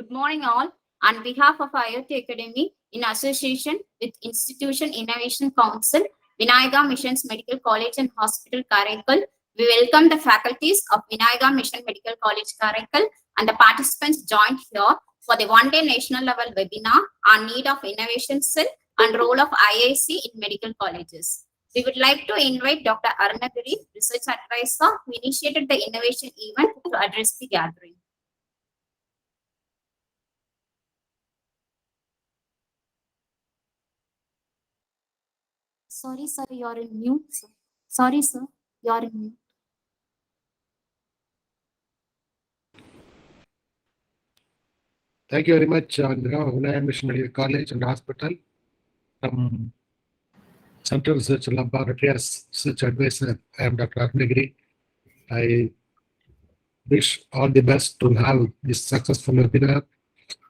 Good morning, all. On behalf of IOT Academy, in association with Institution Innovation Council, Vinayaga Missions Medical College and Hospital, Karaikal, we welcome the faculties of Vinayaga Mission Medical College, Karaikal, and the participants joined here for the one-day national level webinar on need of innovation cell and role of IIC in medical colleges. We would like to invite Dr. Arunagiri, research advisor, who initiated the innovation event to address the gathering. Sorry, sir, you're in mute. Sir. Sorry, sir, you're in mute. Thank you very much, Vinayaga Mission Medical College and Hospital. Central Research Laboratory as Research Advisor, I am Dr. Arunagiri. I wish all the best to have this successful webinar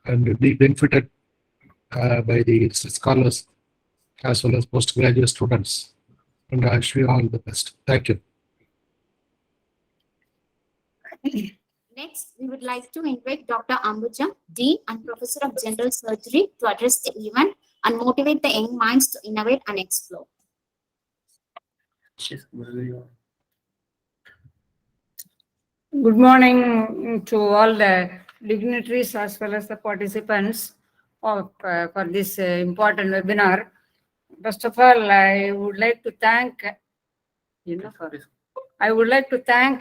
and be benefited by the scholars as well as postgraduate students. And I wish you all the best. Thank you. Next, we would like to invite Dr. Ambuja, Dean and Professor of General Surgery, to address the event and motivate the young minds to innovate and explore. Good morning to all the dignitaries as well as the participants of, for this important webinar. First of all, I would like to thank,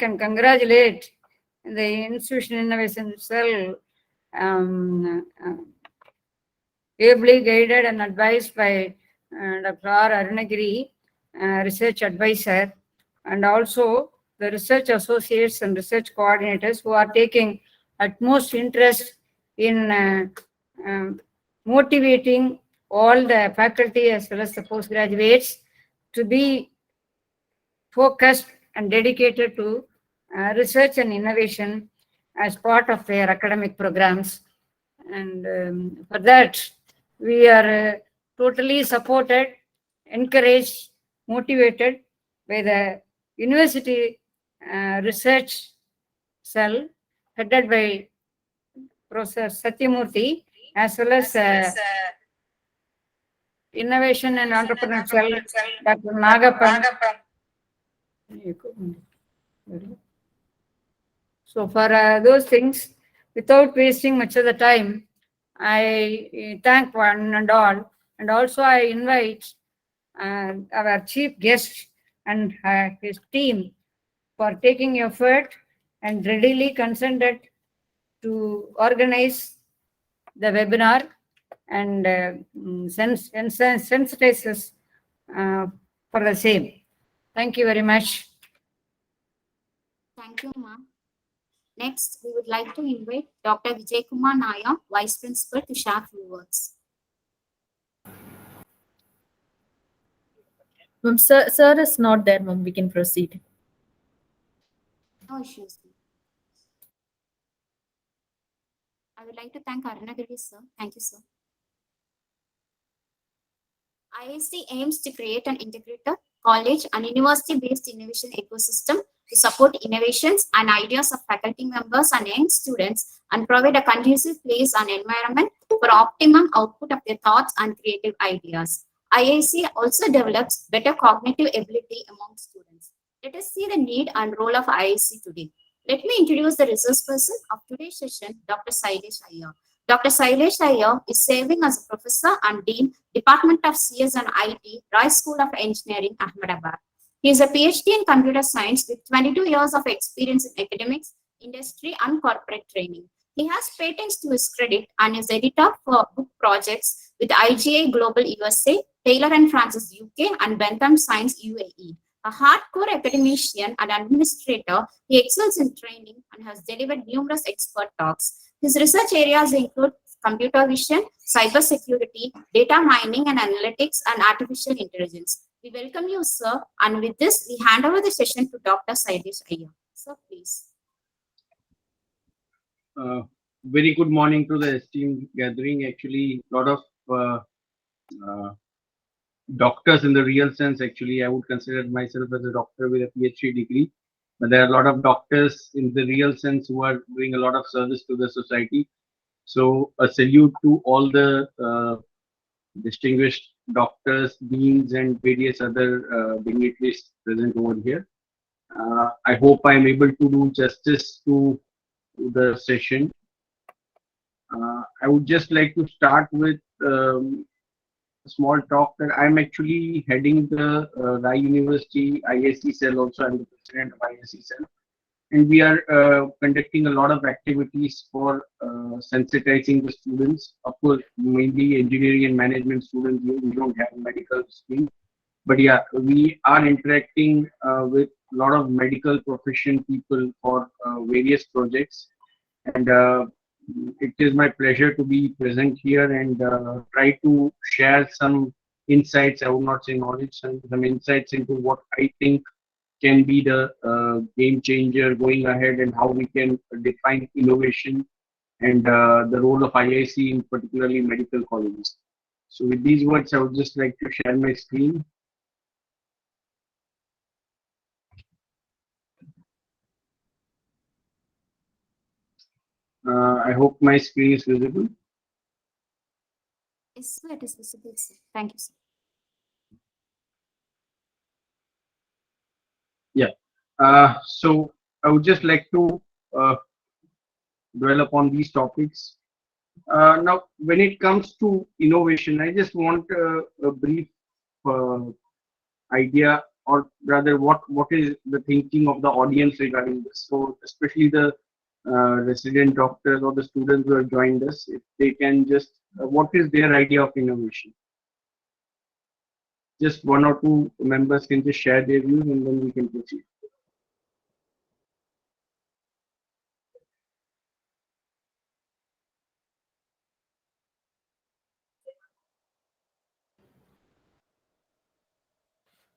and congratulate the Institution Innovation Cell, ably guided and advised by Dr. R. Arunagiri, research advisor, and also the research associates and research coordinators who are taking utmost interest in motivating all the faculty as well as the postgraduates to be focused and dedicated to research and innovation as part of their academic programs. And for that, we are totally supported, encouraged, motivated by the University Research Cell headed by Professor Satyamurthy, as well as Innovation and Entrepreneurial Cell, Dr. Nagapan. So for those things, without wasting much of the time, I thank one and all, and also I invite our chief guest and his team for taking effort and readily consented to organize the webinar and sensitize us for the same. Thank you very much. Thank you, ma'am. Next, we would like to invite Dr. Vijay Kumar Naya, Vice Principal, to share few words. Ma'am, sir is not there, ma'am. We can proceed. No issues. I would like to thank Arunagiri, sir. Thank you, sir. IIC aims to create an integrated college and university-based innovation ecosystem to support innovations and ideas of faculty members and young students and provide a conducive place and environment for optimum output of their thoughts and creative ideas. IIC also develops better cognitive ability among students. Let us see the need and role of IIC today. Let me introduce the resource person of today's session, Dr. Sailesh Iyer. Dr. Sailesh Iyer is serving as a professor and dean, Department of CS and IT, Roy School of Engineering, Ahmedabad. He is a PhD in computer science with 22 years of experience in academics, industry, and corporate training. He has patents to his credit and is editor for book projects with IGI Global USA, Taylor and Francis UK, and Bentham Science UAE. A hardcore academician and administrator, he excels in training and has delivered numerous expert talks. His research areas include computer vision, cybersecurity, data mining and analytics, and artificial intelligence. We welcome you, sir. And with this, we hand over the session to Dr. Sailesh Iyer. Sir, please. Very good morning to the esteemed gathering. Actually, a lot of doctors in the real sense. Actually, I would consider myself as a doctor with a PhD degree. But there are a lot of doctors in the real sense who are doing a lot of service to the society. So a salute to all the distinguished doctors, deans, and various other dignitaries present over here. I hope I am able to do justice to the session. I would just like to start with a small talk that I'm actually heading the Rai University IIC cell. Also, I'm the president of IIC cell, and we are conducting a lot of activities for sensitizing the students. Of course, mainly engineering and management students. We don't have medical stream, but yeah, we are interacting with a lot of medical profession people for various projects, and it is my pleasure to be present here and try to share some insights. I would not say knowledge, some insights into what I think can be the game changer going ahead, and how we can define innovation and the role of IIC in particularly medical colleges. So with these words, I would just like to share my screen. I hope my screen is visible. Yes, sir, it is visible, sir. Thank you, sir. So I would just like to uh, dwell upon these topics. Now, when it comes to innovation, I just want a brief uh, idea, or rather, what is the thinking of the audience regarding this. So, especially the resident doctors or the students who have joined us, if they can just, what is their idea of innovation? Just one or two members can just share their views, and then we can proceed.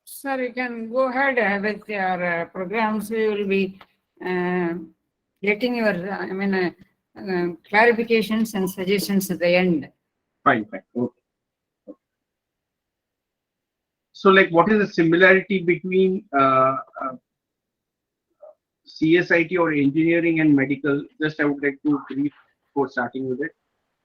Sir, you can go ahead with your programs. We will be uh, getting your, clarifications and suggestions at the end. Fine, fine. Okay. So, like, what is the similarity between CSIT or engineering and medical? Just I would like to brief before starting with it.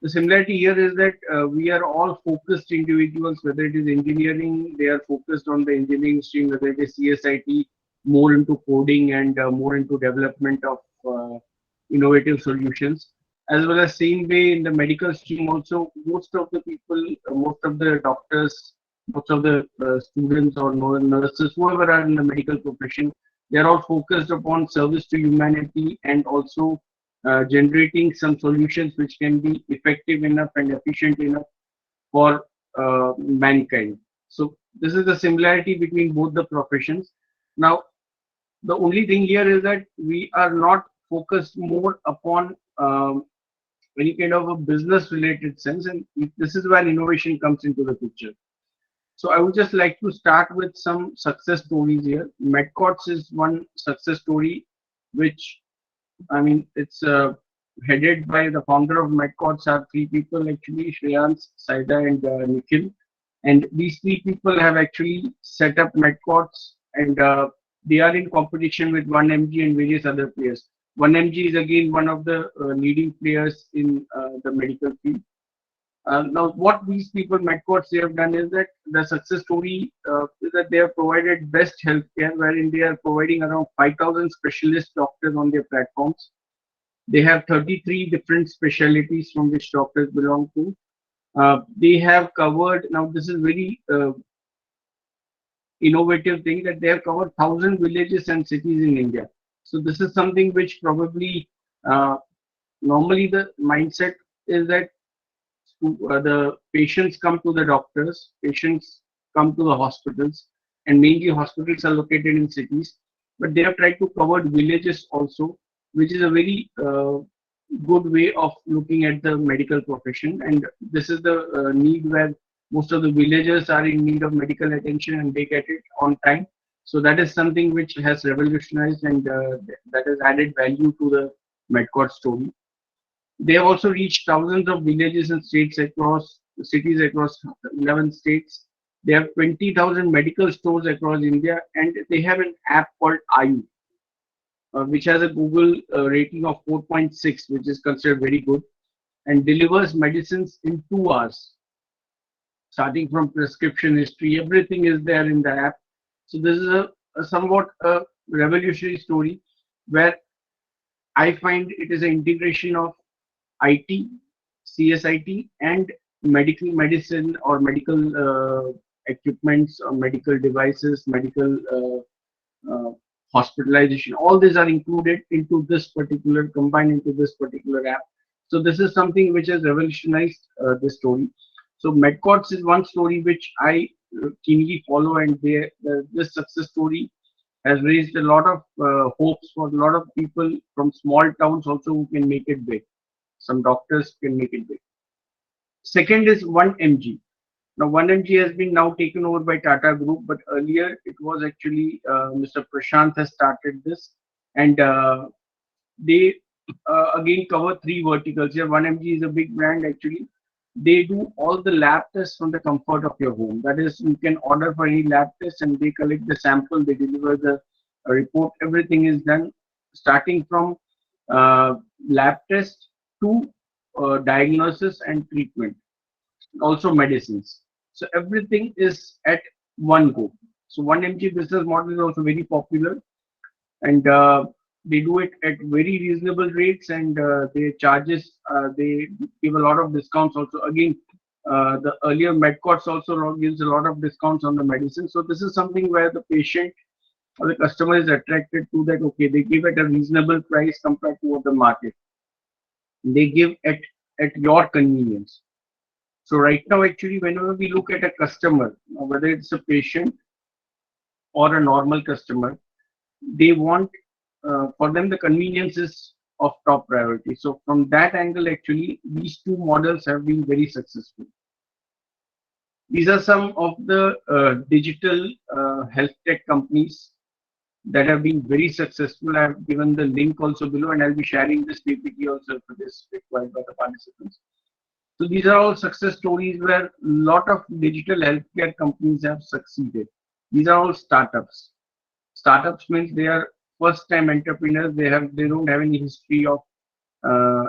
The similarity here is that we are all focused individuals, whether it is engineering, they are focused on the engineering stream, whether it is CSIT, more into coding and more into development of innovative solutions. As well as same way in the medical stream also, most of the people, most of the doctors, most of the students or nurses, whoever are in the medical profession, they are all focused upon service to humanity and also generating some solutions which can be effective enough and efficient enough for mankind. So this is the similarity between both the professions. Now, the only thing here is that we are not focused more upon any kind of a business related sense, and this is where innovation comes into the picture. So I would just like to start with some success stories here. Medcots is one success story, which, I mean, it's headed by the founder of Medcots are three people actually, Shreyans, Saida, and Nikhil. And these three people have actually set up Medcots, and they are in competition with 1mg and various other players. 1mg is again one of the leading players in the medical field. Now, what these people, Medcots, they have done is that the success story is that they have provided best healthcare, wherein they are providing around 5,000 specialist doctors on their platforms. They have 33 different specialties from which doctors belong to. They have covered, now this is very innovative thing, that they have covered 1,000 villages and cities in India. So this is something which probably normally the mindset is that the patients come to the doctors, patients come to the hospitals, and mainly hospitals are located in cities. But they have tried to cover villages also, which is a very good way of looking at the medical profession. And this is the need where most of the villagers are in need of medical attention and they get it on time. So that is something which has revolutionized and that has added value to the Medcot story. They have also reached thousands of villages and states across cities across 11 states. They have 20,000 medical stores across India, and they have an app called IU, which has a Google rating of 4.6, which is considered very good. and delivers medicines in 2 hours, starting from prescription history. Everything is there in the app. So this is a somewhat a revolutionary story where I find it is an integration of IT, CSIT, and medical medicine or medical equipments or medical devices, medical hospitalization. All these are included into this particular, combined into this particular app. So this is something which has revolutionized this story. So MedCots is one story which I keenly follow, and this success story has raised a lot of hopes for a lot of people from small towns also who can make it big. Some doctors can make it big. Second is 1mg. Now 1mg has been now taken over by Tata Group, but earlier it was actually Mr. Prashant has started this, and they again cover three verticals here. 1mg is a big brand actually. They do all the lab tests from the comfort of your home. That is, you can order for any lab test and they collect the sample, they deliver the report. Everything is done starting from lab test to diagnosis and treatment, also medicines. So everything is at one go. So 1mg business model is also very popular, and they do it at very reasonable rates, and they charges they give a lot of discounts also. Again, the earlier Medcots also gives a lot of discounts on the medicine. So this is something where the patient or the customer is attracted to, that okay, they give at a reasonable price compared to what the market. They give at your convenience. So right now, actually, whenever we look at a customer, whether it's a patient or a normal customer, they want, for them, the convenience is of top priority. So from that angle, actually, these two models have been very successful. These are some of the digital health tech companies that have been very successful. I have given the link also below, and I'll be sharing this PPT also for this required by the participants. So these are all success stories where a lot of digital healthcare companies have succeeded. These are all startups. Startups means they are first-time entrepreneurs. They don't have any history of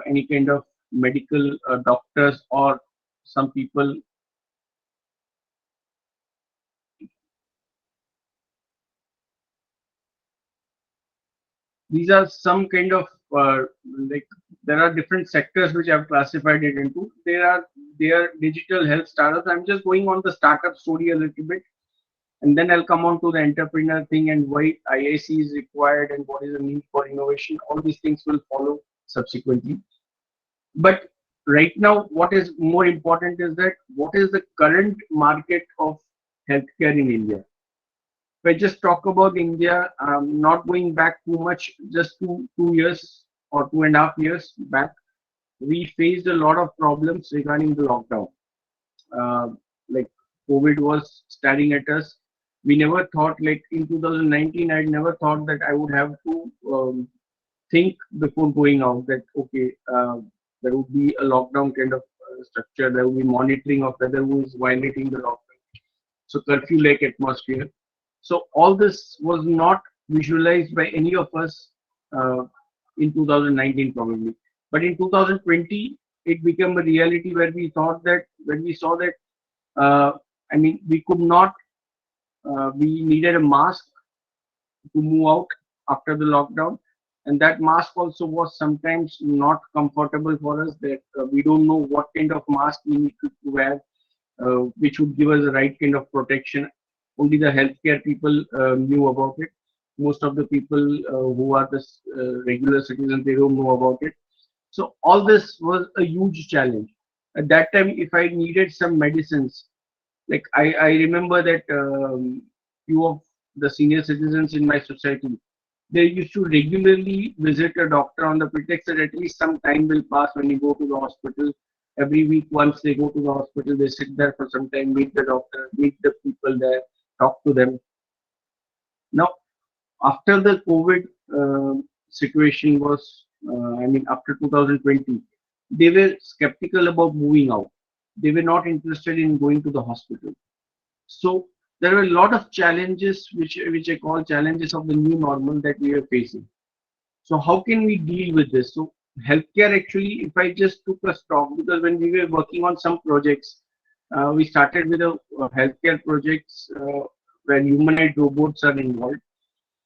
any kind of medical doctors, or some people. These are some kind of like, there are different sectors which I've classified it into. They are digital health startups. I'm just going on the startup story a little bit, and then I'll come on to the entrepreneur thing and why IIC is required and what is the need for innovation. All these things will follow subsequently. But right now, what is more important is that what is the current market of healthcare in India. If I just talk about India, not going back too much, just 2 years or 2.5 years back, we faced a lot of problems regarding the lockdown. Like COVID was staring at us. We never thought, like in 2019, I never thought that I would have to think before going out that, okay, there would be a lockdown kind of structure. There would be monitoring of whether who is violating the lockdown. So curfew-like atmosphere. So all this was not visualized by any of us in 2019 probably. But in 2020, it became a reality where we thought that, when we saw that, I mean, we could not, we needed a mask to move out after the lockdown. And that mask also was sometimes not comfortable for us, that we don't know what kind of mask we need to wear, which would give us the right kind of protection. Only the healthcare people knew about it. Most of the people who are the regular citizens, they don't know about it. So all this was a huge challenge. At that time, if I needed some medicines, like I remember that few of the senior citizens in my society, they used to regularly visit a doctor on the pretext that at least some time will pass when you go to the hospital. Every week, once they go to the hospital, they sit there for some time, meet the doctor, meet the people there, talk to them. Now, after the COVID situation was, I mean, after 2020, they were skeptical about moving out. They were not interested in going to the hospital. So there are a lot of challenges, which I call challenges of the new normal that we are facing. So how can we deal with this? So healthcare actually, if I just took a stock, because when we were working on some projects, we started with a healthcare projects where humanoid robots are involved.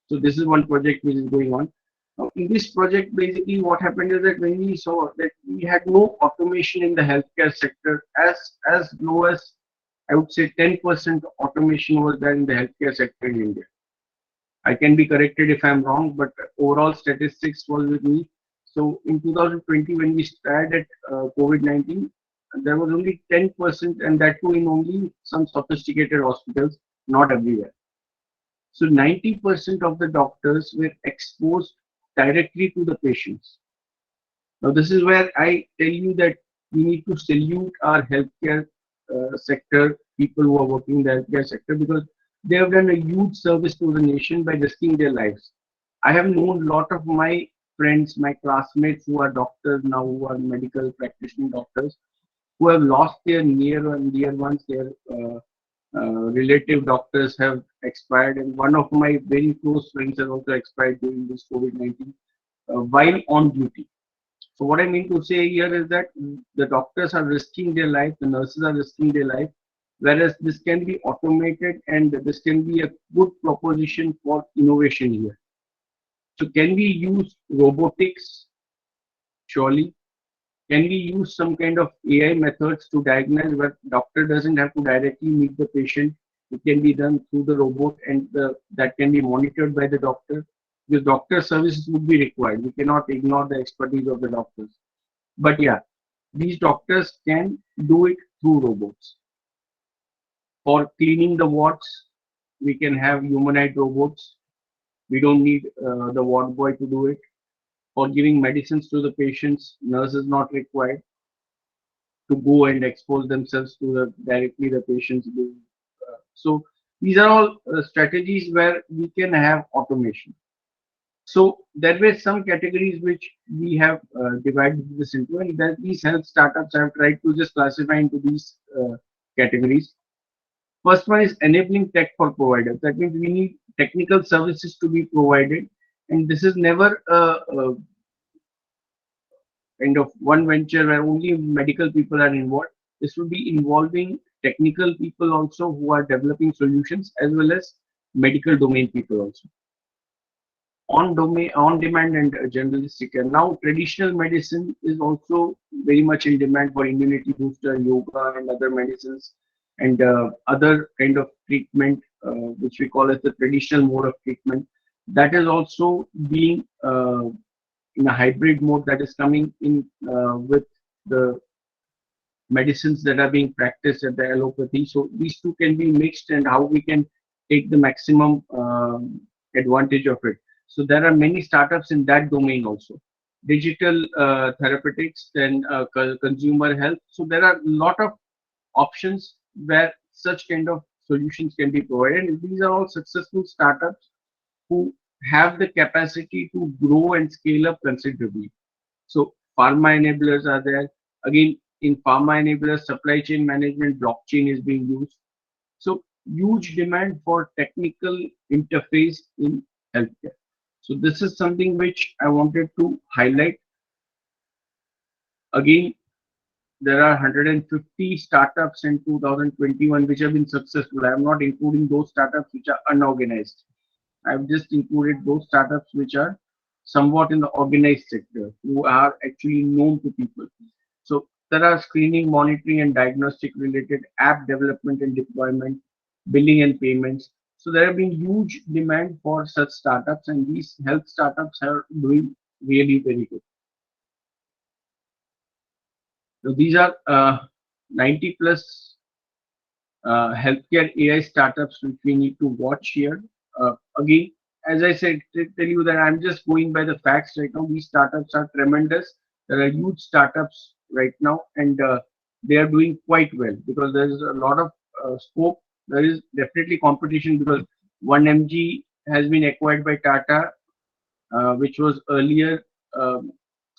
So this is one project which is going on. Now, in this project, basically what happened is that when we saw that we had no automation in the healthcare sector, as low as I would say 10% automation was there in the healthcare sector in India. I can be corrected if I'm wrong, but overall statistics was with me. So in 2020, when we started COVID-19, there was only 10%, and that too in only some sophisticated hospitals, not everywhere. So 90% of the doctors were exposed directly to the patients. Now, this is where I tell you that we need to salute our healthcare sector, people who are working in the healthcare sector, because they have done a huge service to the nation by risking their lives. I have known a lot of my friends, my classmates who are doctors now, who are medical practitioner doctors, who have lost their near and dear ones, their relative doctors have expired, and one of my very close friends has also expired during this COVID-19 while on duty. So what I mean to say here is that the doctors are risking their life, the nurses are risking their life, whereas this can be automated and this can be a good proposition for innovation here. So can we use robotics? Surely. Can we use some kind of AI methods to diagnose where doctor doesn't have to directly meet the patient? It can be done through the robot, and that can be monitored by the doctor. Because doctor services would be required. We cannot ignore the expertise of the doctors. But yeah, these doctors can do it through robots. For cleaning the wards, we can have humanoid robots. We don't need the ward boy to do it. For giving medicines to the patients, nurse is not required to go and expose themselves to directly the patients. So these are all strategies where we can have automation. So there were some categories which we have divided this into, and that these health startups have tried to just classify into these categories. First one is enabling tech for providers. That means we need technical services to be provided, and this is never a kind of one venture where only medical people are involved. This will be involving technical people also who are developing solutions, as well as medical domain people also. On demand and generalistic care. Now traditional medicine is also very much in demand for immunity booster, yoga and other medicines, and other kind of treatment which we call as the traditional mode of treatment. That is also being in a hybrid mode, that is coming in with the medicines that are being practiced at the allopathy. So these two can be mixed, and how we can take the maximum advantage of it. So there are many startups in that domain also. Digital therapeutics, then consumer health. So there are a lot of options where such kind of solutions can be provided. And these are all successful startups who have the capacity to grow and scale up considerably. So pharma enablers are there. Again, in pharma enablers, supply chain management, blockchain is being used. So huge demand for technical interface in healthcare. So this is something which I wanted to highlight. Again, there are 150 startups in 2021 which have been successful. I am not including those startups which are unorganized. I've just included those startups which are somewhat in the organized sector, who are actually known to people. So there are screening, monitoring, and diagnostic related app development and deployment, billing and payments. So there have been huge demand for such startups, and these health startups are doing really very good. So these are 90 plus healthcare AI startups which we need to watch here. Again, as I said, to tell you that I'm just going by the facts right now. These startups are tremendous. There are huge startups right now, and they are doing quite well because there is a lot of scope. There is definitely competition because 1mg has been acquired by Tata, which was earlier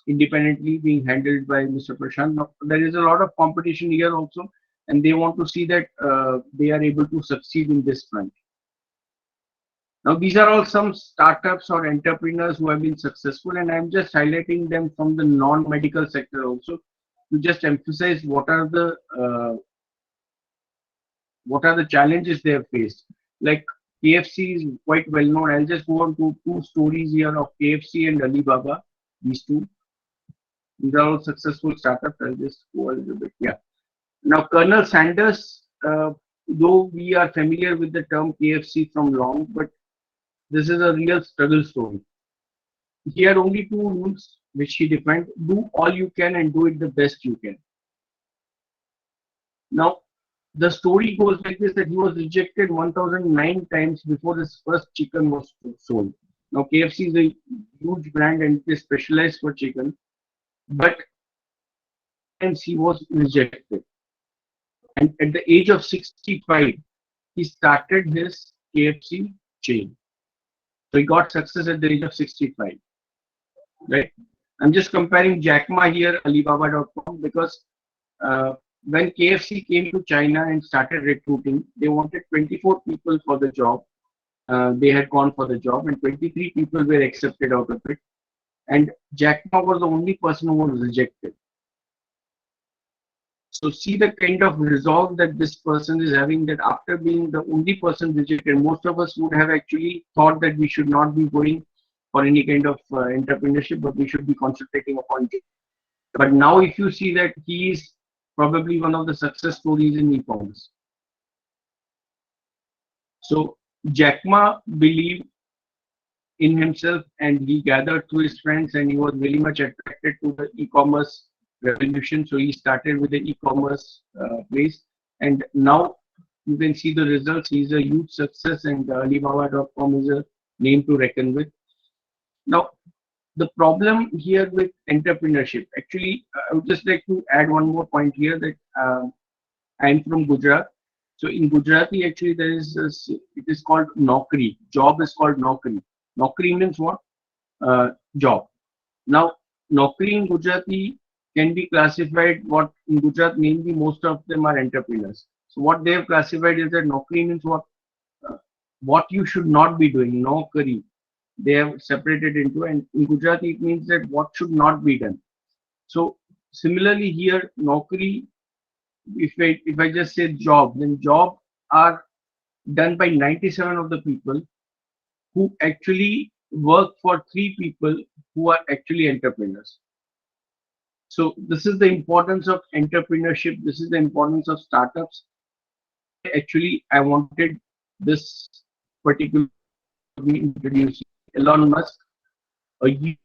independently being handled by Mr. Prashant. Now, there is a lot of competition here also, and they want to see that they are able to succeed in this front. Now, these are all some startups or entrepreneurs who have been successful, and I'm just highlighting them from the non-medical sector also to just emphasize what are the challenges they have faced. Like KFC is quite well known. I'll just go on to two stories here of KFC and Alibaba. These two, these are all successful startups. I'll just go a little bit. Yeah. Now, Colonel Sanders, though we are familiar with the term KFC from long, but this is a real struggle story. He had only two rules which he defined: do all you can and do it the best you can. Now, the story goes like this, that he was rejected 1009 times before his first chicken was sold. Now, KFC is a huge brand and it is specialized for chicken, but times he was rejected. And at the age of 65, he started his KFC chain. So he got success at the age of 65. Right? I'm just comparing Jack Ma here, Alibaba.com, because when KFC came to China and started recruiting, they wanted 24 people for the job. They had gone for the job, and 23 people were accepted out of it. And Jack Ma was the only person who was rejected. So see the kind of resolve that this person is having, that after being the only person rejected, most of us would have actually thought that we should not be going for any kind of entrepreneurship, but we should be concentrating upon it. But now if you see that he is probably one of the success stories in e-commerce. So Jack Ma believed in himself and he gathered to his friends, and he was very much attracted to the e-commerce revolution. So he started with the e-commerce place, and now you can see the results. He's a huge success, and Alibaba.com is a name to reckon with. Now, the problem here with entrepreneurship, actually, I would just like to add one more point here, that I'm from Gujarat. So in Gujarati, actually, there is it is called Naukri. Job is called Naukri. Naukri means what? Job. Now, Naukri in Gujarati can be classified, what in Gujarat mainly most of them are entrepreneurs. So what they have classified is that Naukri means what you should not be doing. Naukri. They have separated into, and in Gujarati it means that what should not be done. So similarly here, Naukri, if I just say job, then job are done by 97 of the people who actually work for 3 people who are actually entrepreneurs. So this is the importance of entrepreneurship. This is the importance of startups. Actually, I wanted this particular to be introduced. Elon Musk, a huge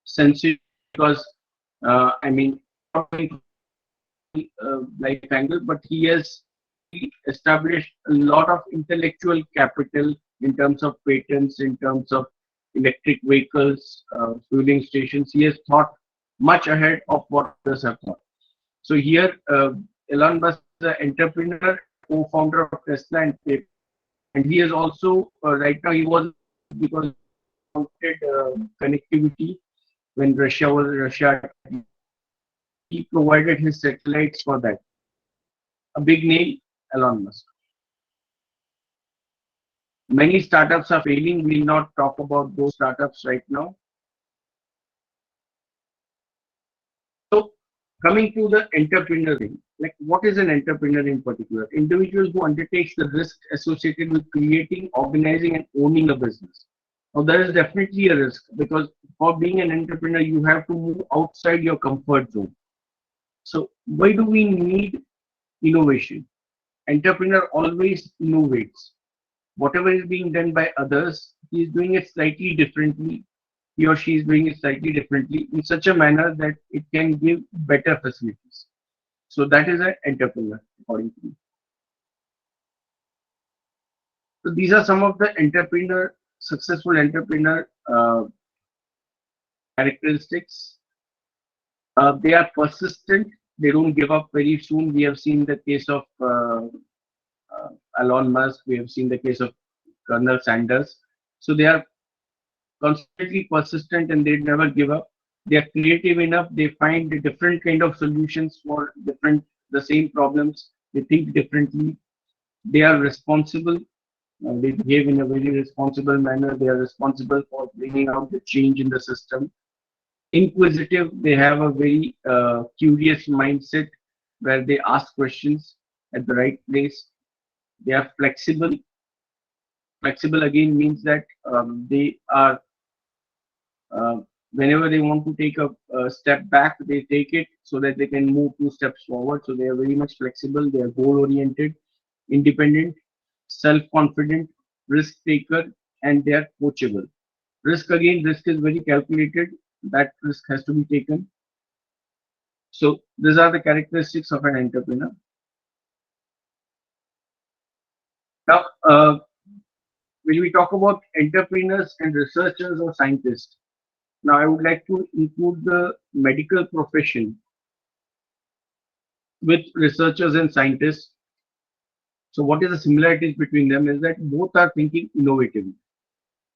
sensation, because I mean, not life angle, but he has established a lot of intellectual capital in terms of patents, in terms of electric vehicles, fueling stations. He has thought much ahead of what others have thought. So here, Elon Musk is an entrepreneur, co-founder of Tesla and PayPal, and he is also right now he was, because he wanted connectivity when Russia. He provided his satellites for that. A big name, Elon Musk. Many startups are failing. We'll not talk about those startups right now. So, coming to the entrepreneur thing, like what is an entrepreneur in particular? Individuals who undertakes the risk associated with creating, organizing, and owning a business. Now, there is definitely a risk, because for being an entrepreneur, you have to move outside your comfort zone. So, why do we need innovation? Entrepreneur always innovates. Whatever is being done by others, he is doing it slightly differently. He or she is doing it slightly differently in such a manner that it can give better facilities. So that is an entrepreneur, according to me. So these are some of the successful entrepreneur characteristics. They are persistent. They don't give up very soon. We have seen the case of Elon Musk. We have seen the case of Colonel Sanders. So they are constantly persistent and they never give up. They are creative enough. They find different kind of solutions for the same problems. They think differently. They are responsible. They behave in a very responsible manner. They are responsible for bringing out the change in the system. Inquisitive, they have a very curious mindset where they ask questions at the right place. They are flexible. Flexible again means that they are, uh, whenever they want to take a step back, they take it so that they can move 2 steps forward. So they are very much flexible. They are goal oriented, independent, self confident, risk taker, and they are coachable. Risk again, risk is very calculated. That risk has to be taken. So these are the characteristics of an entrepreneur. Now, when we talk about entrepreneurs and researchers or scientists, now I would like to include the medical profession with researchers and scientists. So what is the similarities between them is that both are thinking innovatively,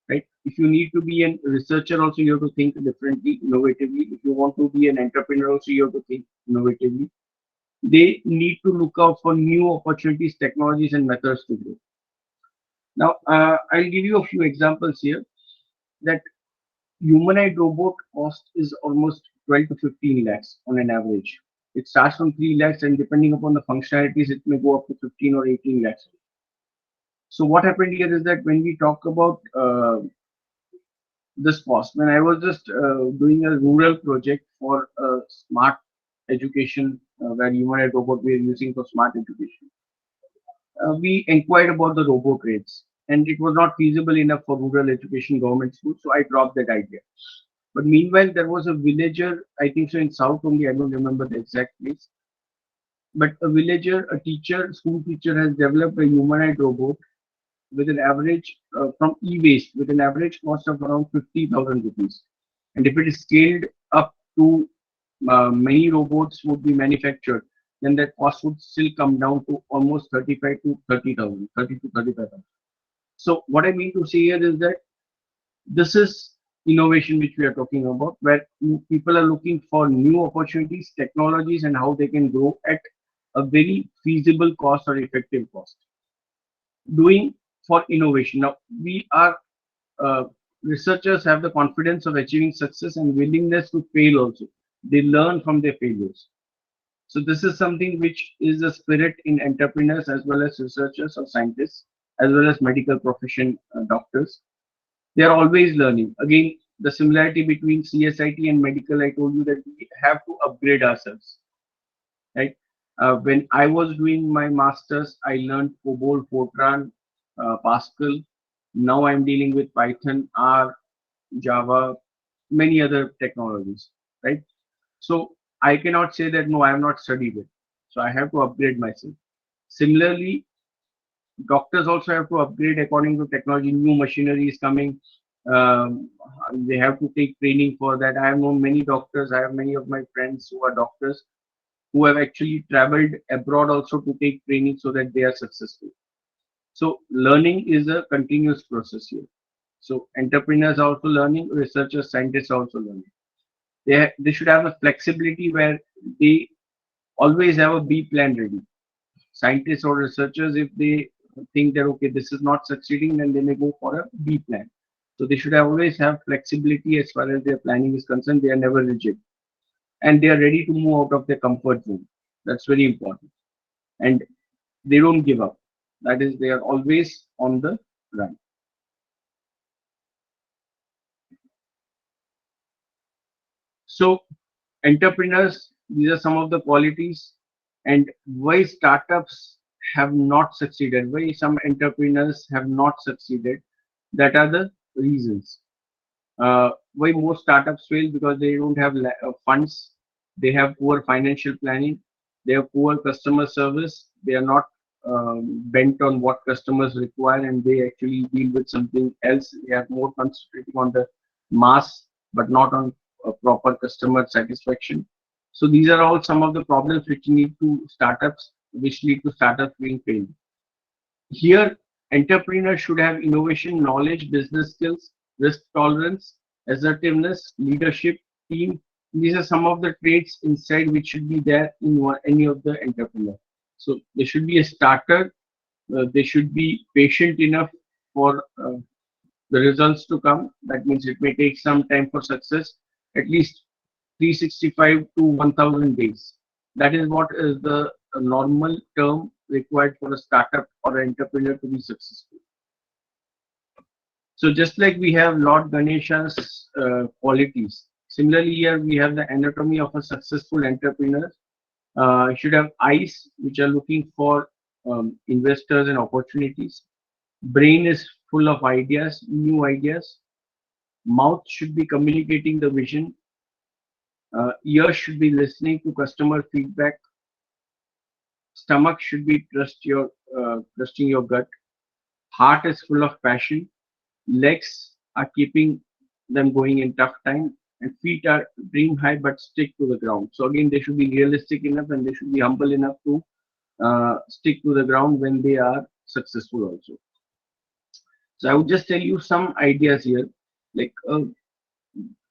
right? If you need to be a researcher also, you have to think differently, innovatively. If you want to be an entrepreneur also, you have to think innovatively. They need to look out for new opportunities, technologies, and methods to grow. Now, I'll give you a few examples here that humanoid robot cost is almost 12 to 15 lakhs on an average. It starts from 3 lakhs and depending upon the functionalities, it may go up to 15 or 18 lakhs. So what happened here is that when we talk about this cost, when I was just doing a rural project for smart education, where humanoid robot we are using for smart education, we inquired about the robot rates and it was not feasible enough for rural education government schools, so I dropped that idea. But meanwhile, there was a villager, I think so in South only, I don't remember the exact place. But a villager, a teacher, school teacher has developed a humanoid robot with an average from e-waste with an average cost of around 50,000 rupees. And if it is scaled up to many robots would be manufactured, then that cost would still come down to almost 35 to 30,000, 30 to 35,000. So what I mean to say here is that this is innovation which we are talking about, where people are looking for new opportunities, technologies, and how they can grow at a very feasible cost or effective cost. Doing for innovation. Now, we are researchers have the confidence of achieving success and willingness to fail also. They learn from their failures. So this is something which is a spirit in entrepreneurs as well as researchers or scientists, as well as medical profession doctors. They are always learning. Again, the similarity between CSIT and medical, I told you that we have to upgrade ourselves, right? When I was doing my masters, I learned COBOL, Fortran, Pascal. Now I'm dealing with Python, R, Java, many other technologies, right? So I cannot say that no, I have not studied it. So I have to upgrade myself. Similarly, doctors also have to upgrade according to technology. New machinery is coming. Um, they have to take training for that. I have known many doctors. I have many of my friends who are doctors who have actually traveled abroad also to take training so that they are successful. So learning is a continuous process here. So entrepreneurs are also learning, researchers, scientists are also learning. They should have a flexibility where they always have a B plan ready. Scientists or researchers, if they think that okay, this is not succeeding, then they may go for a B plan. So they should always have flexibility as far as their planning is concerned. They are never rigid, and they are ready to move out of their comfort zone. That's very important, and they don't give up. That is, they are always on the run. So entrepreneurs, these are some of the qualities, and why startups have not succeeded, why some entrepreneurs have not succeeded. That are the reasons. Why most startups fail, because they don't have funds, they have poor financial planning, they have poor customer service, they are not bent on what customers require, and they actually deal with something else. They are more concentrating on the mass but not on proper customer satisfaction. So these are all some of the problems which lead to startups, being failed. Here, entrepreneurs should have innovation, knowledge, business skills, risk tolerance, assertiveness, leadership, team. These are some of the traits inside which should be there in any of the entrepreneur. So there should be a starter, they should be patient enough for the results to come. That means it may take some time for success, at least 365 to 1000 days. That is what is the normal term required for a startup or an entrepreneur to be successful. So just like we have Lord Ganesha's qualities, similarly here we have the anatomy of a successful entrepreneur. Should have eyes which are looking for investors and opportunities. Brain is full of ideas, new ideas. Mouth should be communicating the vision. Ears should be listening to customer feedback. Stomach should be trusting your gut. Heart is full of passion. Legs are keeping them going in tough time, and feet are dream high but stick to the ground. So again, they should be realistic enough and they should be humble enough to stick to the ground when they are successful also. So I would just tell you some ideas here. Like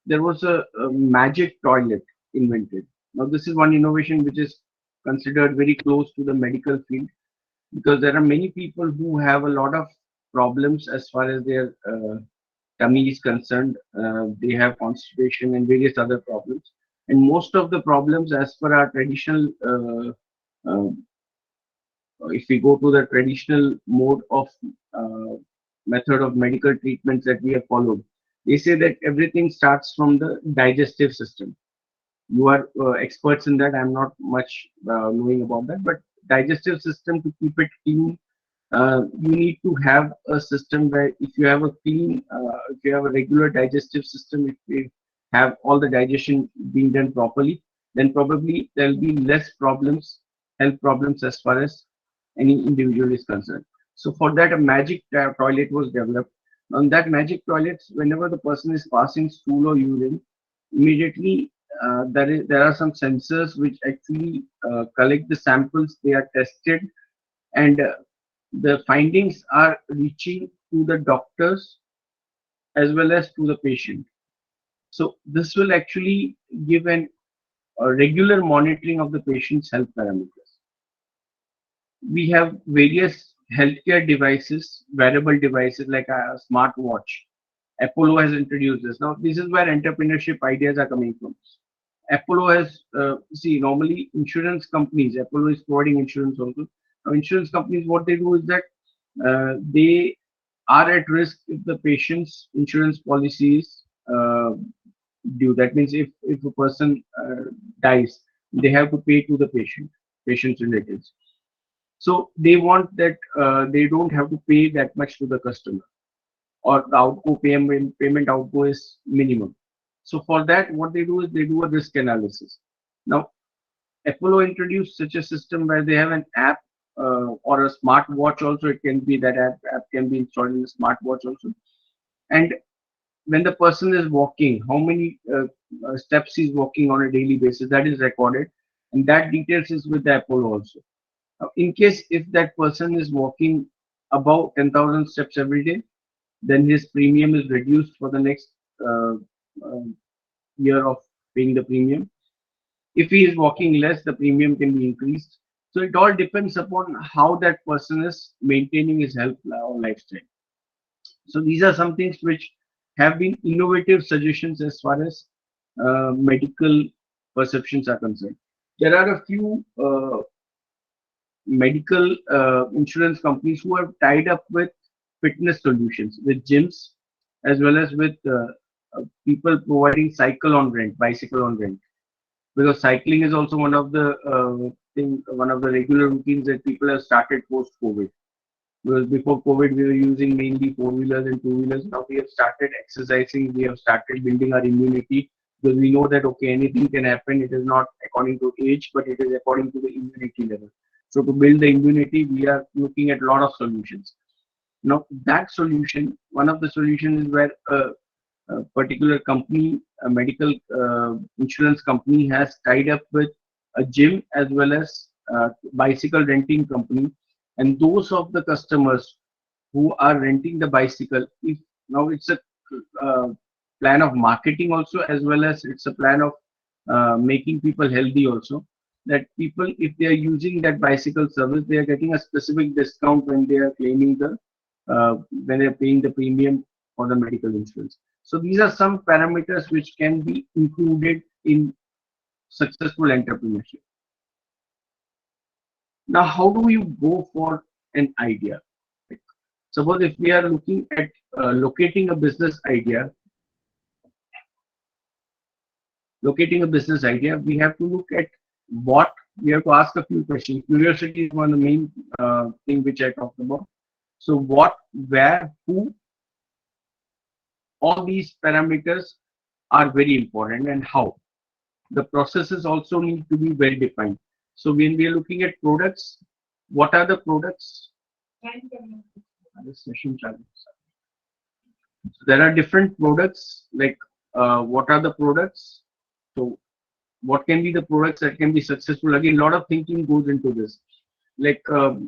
there was a magic toilet invented. Now this is one innovation which is considered very close to the medical field, because there are many people who have a lot of problems as far as their tummy is concerned. They have constipation and various other problems, and most of the problems, as per our traditional if we go to the traditional mode of method of medical treatments that we have followed, they say that everything starts from the digestive system. You are experts in that. I'm not much knowing about that, but digestive system, to keep it clean, you need to have a system where if you have a clean, if you have a regular digestive system, if you have all the digestion being done properly, then probably there will be less problems, health problems as far as any individual is concerned. So for that, a magic toilet was developed. On that magic toilet, whenever the person is passing stool or urine, immediately there are some sensors which actually collect the samples. They are tested, and the findings are reaching to the doctors as well as to the patient. So this will actually give a regular monitoring of the patient's health parameters. We have various healthcare devices, wearable devices like a smartwatch. Apollo has introduced this. Now, this is where entrepreneurship ideas are coming from. Apollo has, normally insurance companies, Apollo is providing insurance also. Now, insurance companies, what they do is that they are at risk if the patient's insurance policy is due. That means if a person dies, they have to pay to the patient's relatives. So they want that they don't have to pay that much to the customer, or the outgo payment outgo is minimum. So for that, what they do is they do a risk analysis. Now, Apollo introduced such a system where they have an app or a smartwatch also. It can be that app can be installed in the smartwatch also. And when the person is walking, how many steps he's walking on a daily basis, that is recorded, and that details is with the Apollo also. Now, in case if that person is walking above 10,000 steps every day, then his premium is reduced for the next year of paying the premium. If he is walking less, the premium can be increased. So it all depends upon how that person is maintaining his health or lifestyle. So these are some things which have been innovative suggestions as far as medical perceptions are concerned. There are a few medical insurance companies who have tied up with fitness solutions, with gyms, as well as with people providing bicycle on rent, because cycling is also one of the one of the regular routines that people have started post COVID. Because before COVID, we were using mainly 4-wheelers and 2-wheelers. Now we have started exercising. We have started building our immunity, because we know that okay, anything can happen. It is not according to age, but it is according to the immunity level. So to build the immunity, we are looking at a lot of solutions. Now that solution, one of the solutions is where a particular company, a medical insurance company, has tied up with a gym as well as bicycle renting company, and those of the customers who are renting the bicycle, if now it's a plan of marketing also, as well as it's a plan of making people healthy also. that people, if they are using that bicycle service, they are getting a specific discount when they are claiming the when they are paying the premium for the medical insurance. So these are some parameters which can be included in successful entrepreneurship. Now, how do you go for an idea? Like, suppose if we are looking at locating a business idea, we have to look at what we have to ask a few questions. Curiosity is one of the main thing which I talked about. So what, where, who, all these parameters are very important, and how. The processes also need to be well defined. So when we are looking at products, what are the products? This session charges. So there are different products, like what are the products? So what can be the products that can be successful? Again, a lot of thinking goes into this. Like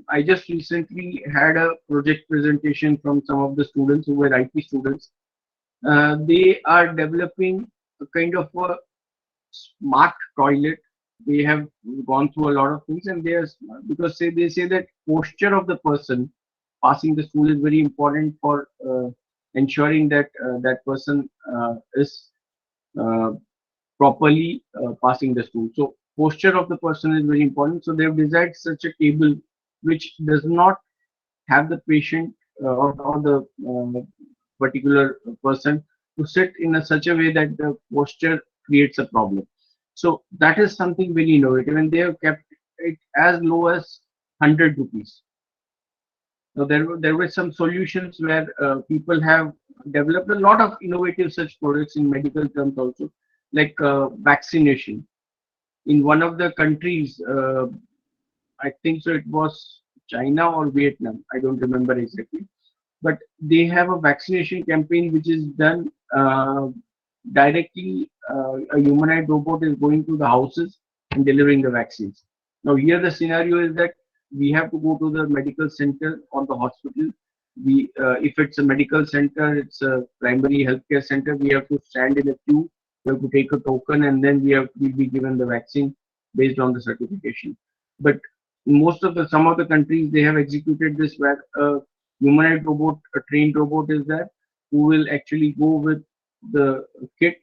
I just recently had a project presentation from some of the students who were IT students. They are developing a kind of a smart toilet. They have gone through a lot of things, and they are, because they say that posture of the person passing the stool is very important for ensuring that that person is uh, properly passing the stool. So posture of the person is very important. So they have designed such a table which does not have the patient or the particular person to sit in a such a way that the posture creates a problem. So that is something very innovative, and they have kept it as low as 100 rupees. So there were some solutions where people have developed a lot of innovative such products in medical terms also, like vaccination. In one of the countries, I think so, it was China or Vietnam, I don't remember exactly, but they have a vaccination campaign which is done directly. A humanoid robot is going to the houses and delivering the vaccines. Now here the scenario is that we have to go to the medical center or the hospital. We if it's a medical center, it's a primary healthcare center, we have to stand in a queue, we have to take a token, and then we'll be given the vaccine based on the certification. But most of the some of the countries, they have executed this where a humanoid robot, a trained robot is there, who will actually go with the kit,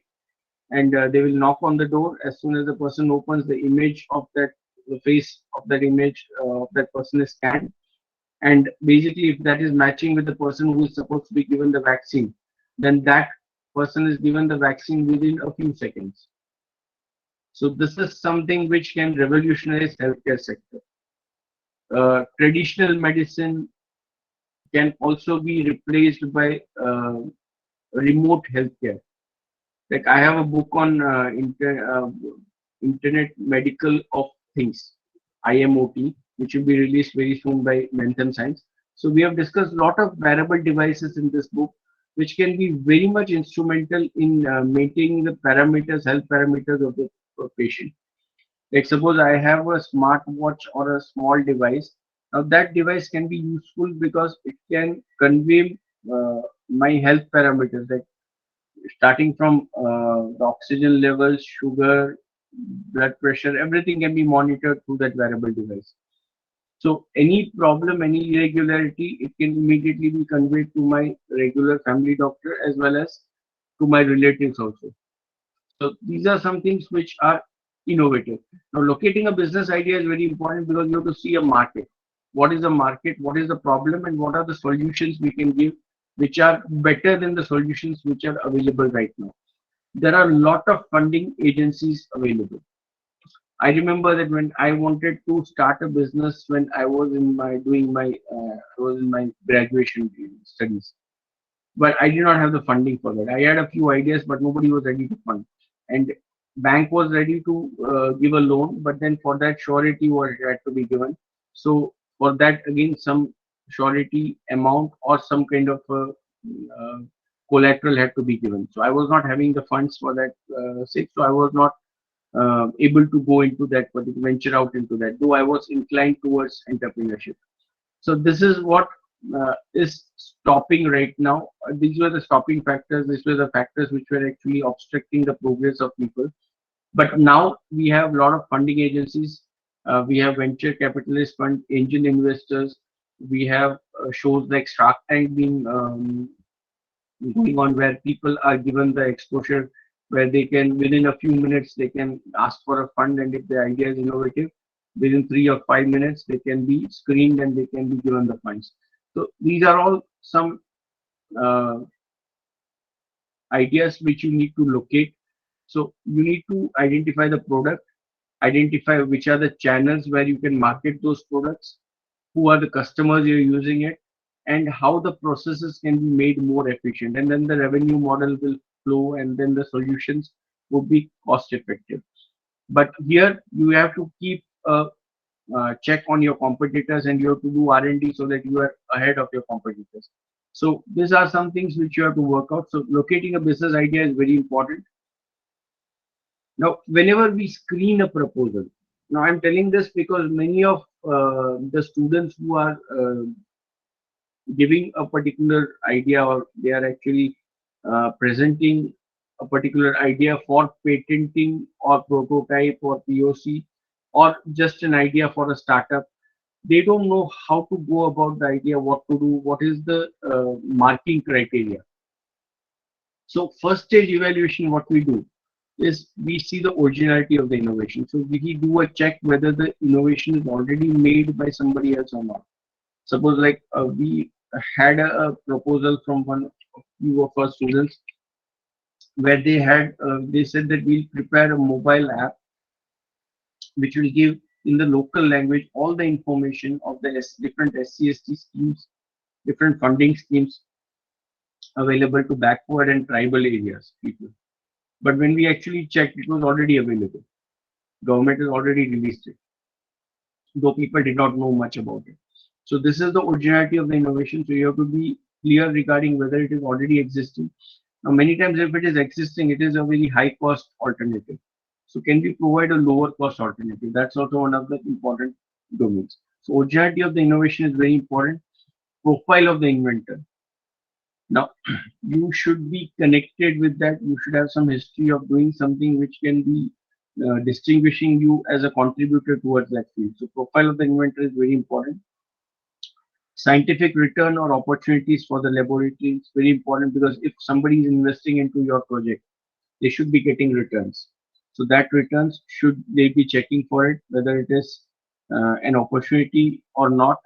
and they will knock on the door. As soon as the person opens, the image of that, the face of that image of that person is scanned, and basically if that is matching with the person who is supposed to be given the vaccine, then that person is given the vaccine within a few seconds. So this is something which can revolutionize healthcare sector. Traditional medicine can also be replaced by remote healthcare. Like I have a book on Internet Medical of Things, IMOT, which will be released very soon by Mentham Science. So we have discussed a lot of wearable devices in this book, which can be very much instrumental in maintaining the parameters, health parameters of the patient. Like suppose I have a smartwatch or a small device. Now that device can be useful because it can convey my health parameters, like starting from the oxygen levels, sugar, blood pressure, everything can be monitored through that wearable device. So any problem, any irregularity, it can immediately be conveyed to my regular family doctor as well as to my relatives also. So these are some things which are innovative. Now locating a business idea is very important because you have to see a market. What is the market? What is the problem? And what are the solutions we can give which are better than the solutions which are available right now? There are a lot of funding agencies available. I remember that when I wanted to start a business when I was in my I was in my graduation studies, but I did not have the funding for that. I had a few ideas, but nobody was ready to fund. And bank was ready to give a loan, but then for that surety had to be given. So for that again, some surety amount or some kind of uh, collateral had to be given. So I was not having the funds for that sake. So I was not able to go into that particular venture out into that. Though I was inclined towards entrepreneurship. So this is what is stopping right now. These were the stopping factors. These were the factors which were actually obstructing the progress of people. But now we have a lot of funding agencies. We have venture capitalist fund, angel investors. We have shows like Shark Tank being going on, where people are given the exposure, where they can within a few minutes they can ask for a fund, and if the idea is innovative, within 3 or 5 minutes they can be screened and they can be given the funds. So these are all some uh, ideas which you need to locate. So you need to identify the product, identify which are the channels where you can market those products, who are the customers you're using it, and how the processes can be made more efficient. And then the revenue model will flow, and then the solutions would be cost effective. But here you have to keep a check on your competitors, and you have to do R&D so that you are ahead of your competitors. So these are some things which you have to work out. So locating a business idea is very important. Now, whenever we screen a proposal, now I'm telling this because many of the students who are giving a particular idea, or they are actually presenting a particular idea for patenting or prototype or POC, or just an idea for a startup, they don't know how to go about the idea, what to do, what is the marking criteria. So first stage evaluation, what we do is we see the originality of the innovation. So we do a check whether the innovation is already made by somebody else or not. Suppose like we had a proposal from one of few of our students, where they said that we'll prepare a mobile app which will give in the local language all the information of the different SCST schemes, different funding schemes available to backward and tribal areas people. But when we actually checked, it was already available. Government has already released it, though people did not know much about it. So this is the originality of the innovation. So you have to be clear regarding whether it is already existing. Now, many times if it is existing, it is a very high cost alternative. So can we provide a lower cost alternative? That's also one of the important domains. So originality of the innovation is very important. Profile of the inventor. Now, you should be connected with that. You should have some history of doing something which can be distinguishing you as a contributor towards that field. So profile of the inventor is very important. Scientific return or opportunities for the laboratory is very important, because if somebody is investing into your project, they should be getting returns. So that returns, should they be checking for it, whether it is an opportunity or not,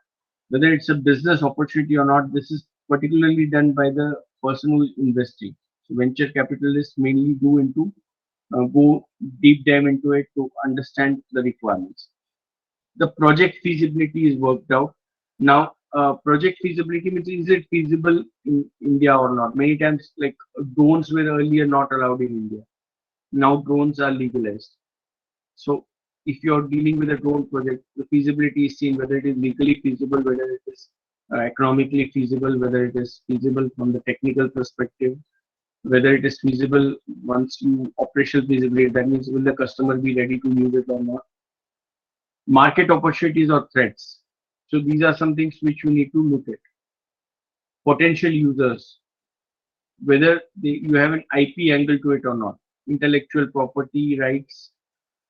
whether it's a business opportunity or not. This is particularly done by the person who is investing. So venture capitalists mainly go deep dive into it to understand the requirements. The project feasibility is worked out. Now, project feasibility means, is it feasible in India or not? Many times, like drones were earlier not allowed in India. Now drones are legalized. So if you're dealing with a drone project, the feasibility is seen, whether it is legally feasible, whether it is economically feasible, whether it is feasible from the technical perspective, whether it is feasible once you operational feasibility. That means, will the customer be ready to use it or not? Market opportunities or threats. So these are some things which you need to look at. Potential users, whether you have an IP angle to it or not. Intellectual property rights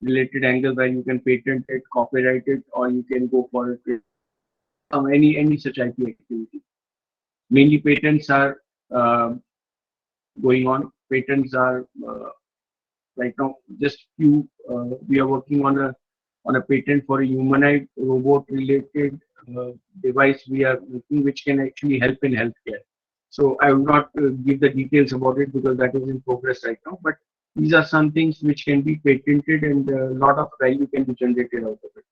related angle, where you can patent it, copyright it, or you can go for it with any such IP activity. Mainly patents are uh, going on. Patents are right now just few. We are working on a patent for a humanoid robot related device we are making, which can actually help in healthcare. So I will not give the details about it, because that is in progress right now. But these are some things which can be patented, and a lot of value can be generated out of it.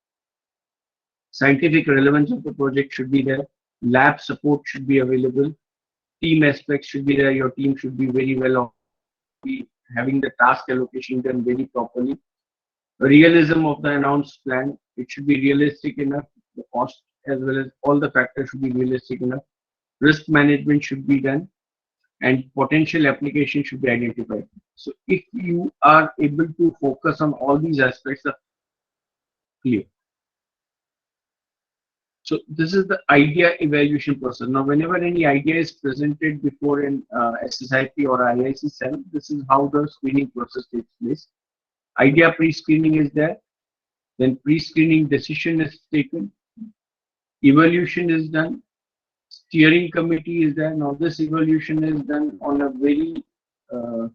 Scientific relevance of the project should be there. Lab support should be available. Team aspects should be there. Your team should be very well, be having the task allocation done very properly. Realism of the announced plan. It should be realistic enough. The cost as well as all the factors should be realistic enough. Risk management should be done, and potential application should be identified. So if you are able to focus on all these aspects, are clear. So this is the idea evaluation process. Now, whenever any idea is presented before an SSIP or IIC cell, this is how the screening process takes place. Idea pre-screening is there. Then pre-screening decision is taken, evaluation is done, steering committee is there. Now this evaluation is done on a very uh,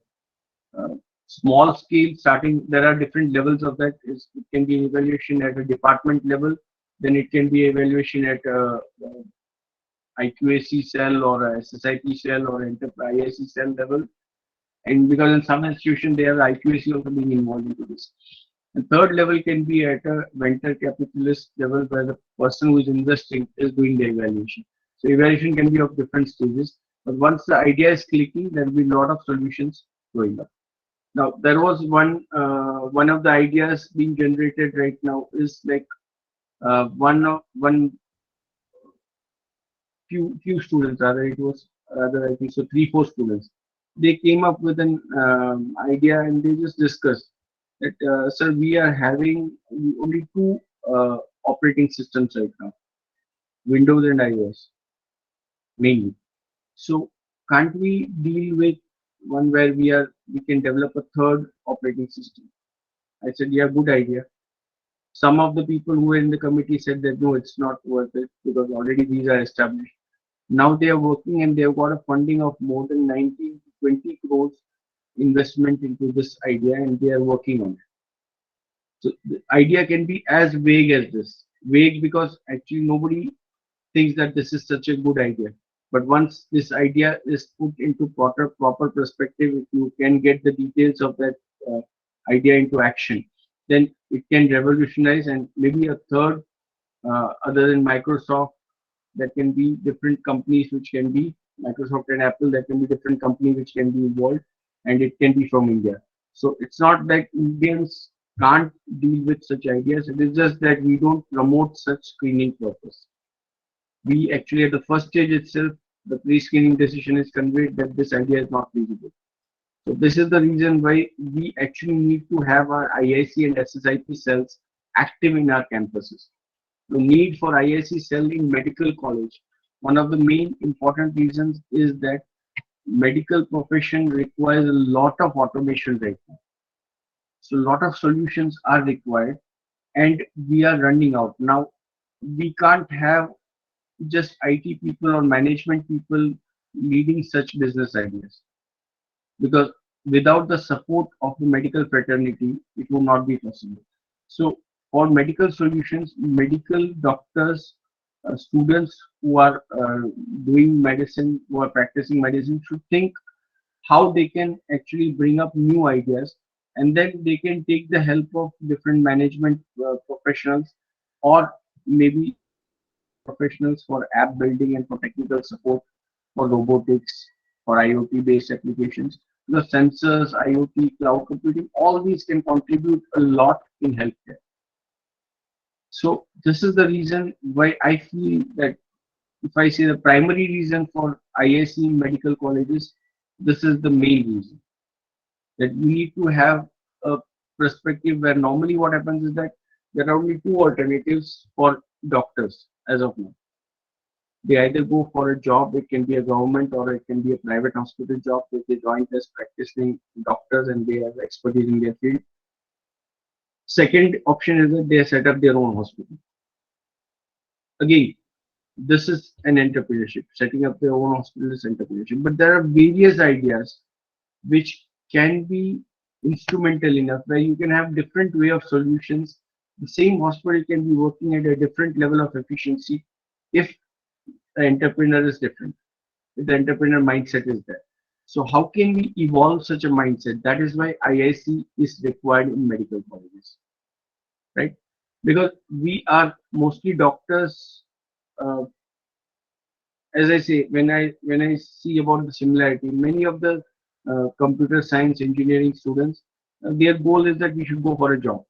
uh, small scale. Starting, there are different levels of that. It can be evaluation at a department level, then it can be evaluation at a IQAC cell or a SSIP cell or enterprise IIC cell level. And because in some institutions they have IQAC also being involved into this. And third level can be at a venture capitalist level where the person who is investing is doing the evaluation. So evaluation can be of different stages. But once the idea is clicking, there will be a lot of solutions going up. Now there was one of the ideas being generated right now is like one few students, rather it was rather I think so 3-4 students. They came up with an idea and they just discussed that sir, we are having only two operating systems right now, Windows and iOS mainly. So can't we deal with one where we can develop a third operating system? I said, yeah, good idea. Some of the people who were in the committee said that no, it's not worth it because already these are established. Now they are working and they've got a funding of more than 19 to 20 crores investment into this idea and they are working on it. So the idea can be as vague as this. Vague because actually nobody thinks that this is such a good idea. But once this idea is put into proper perspective, if you can get the details of that idea into action, then it can revolutionize and maybe a third, other than Microsoft, that can be different companies which can be Microsoft and Apple, that can be different company which can be involved and it can be from India. So it's not that Indians can't deal with such ideas, it is just that we don't promote such screening purpose. We actually at the first stage itself, the pre-screening decision is conveyed that this idea is not feasible. So this is the reason why we actually need to have our IIC and SSIP cells active in our campuses. The need for IIC cell in medical college, one of the main important reasons is that medical profession requires a lot of automation right now. So a lot of solutions are required and we are running out. Now, we can't have just IT people or management people leading such business ideas because without the support of the medical fraternity, it will not be possible. So for medical solutions, medical doctors, students who are doing medicine, who are practicing medicine should think how they can actually bring up new ideas and then they can take the help of different management professionals or maybe professionals for app building and for technical support for robotics, for IoT based applications. The sensors, IoT, cloud computing, all these can contribute a lot in healthcare. So this is the reason why I feel that if I say the primary reason for IIC in medical colleges, this is the main reason. That we need to have a perspective where normally what happens is that there are only two alternatives for doctors as of now. They either go for a job, it can be a government or it can be a private hospital job if they join as practicing doctors and they have expertise in their field. Second option is that they set up their own hospital. Again, this is an entrepreneurship. Setting up their own hospital is entrepreneurship. But there are various ideas which can be instrumental enough where you can have different way of solutions. The same hospital can be working at a different level of efficiency if the entrepreneur is different, if the entrepreneur mindset is there. So how can we evolve such a mindset? That is why IIC is required in medical colleges, right? Because we are mostly doctors. Uh, as I say, when I see about the similarity, many of the computer science engineering students, their goal is that we should go for a job.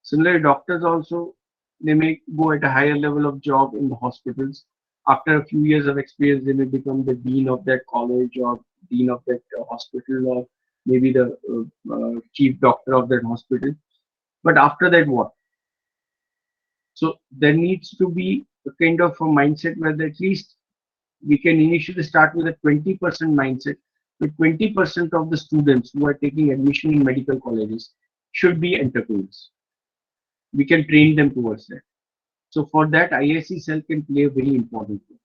Similarly, doctors also, they may go at a higher level of job in the hospitals. After a few years of experience, they may become the dean of that college or dean of that hospital or maybe the chief doctor of that hospital. But after that, what? So there needs to be a kind of a mindset where at least we can initially start with a 20% mindset. With 20% of the students who are taking admission in medical colleges should be entrepreneurs. we can train them towards that. So for that, IIC cell can play a very important role.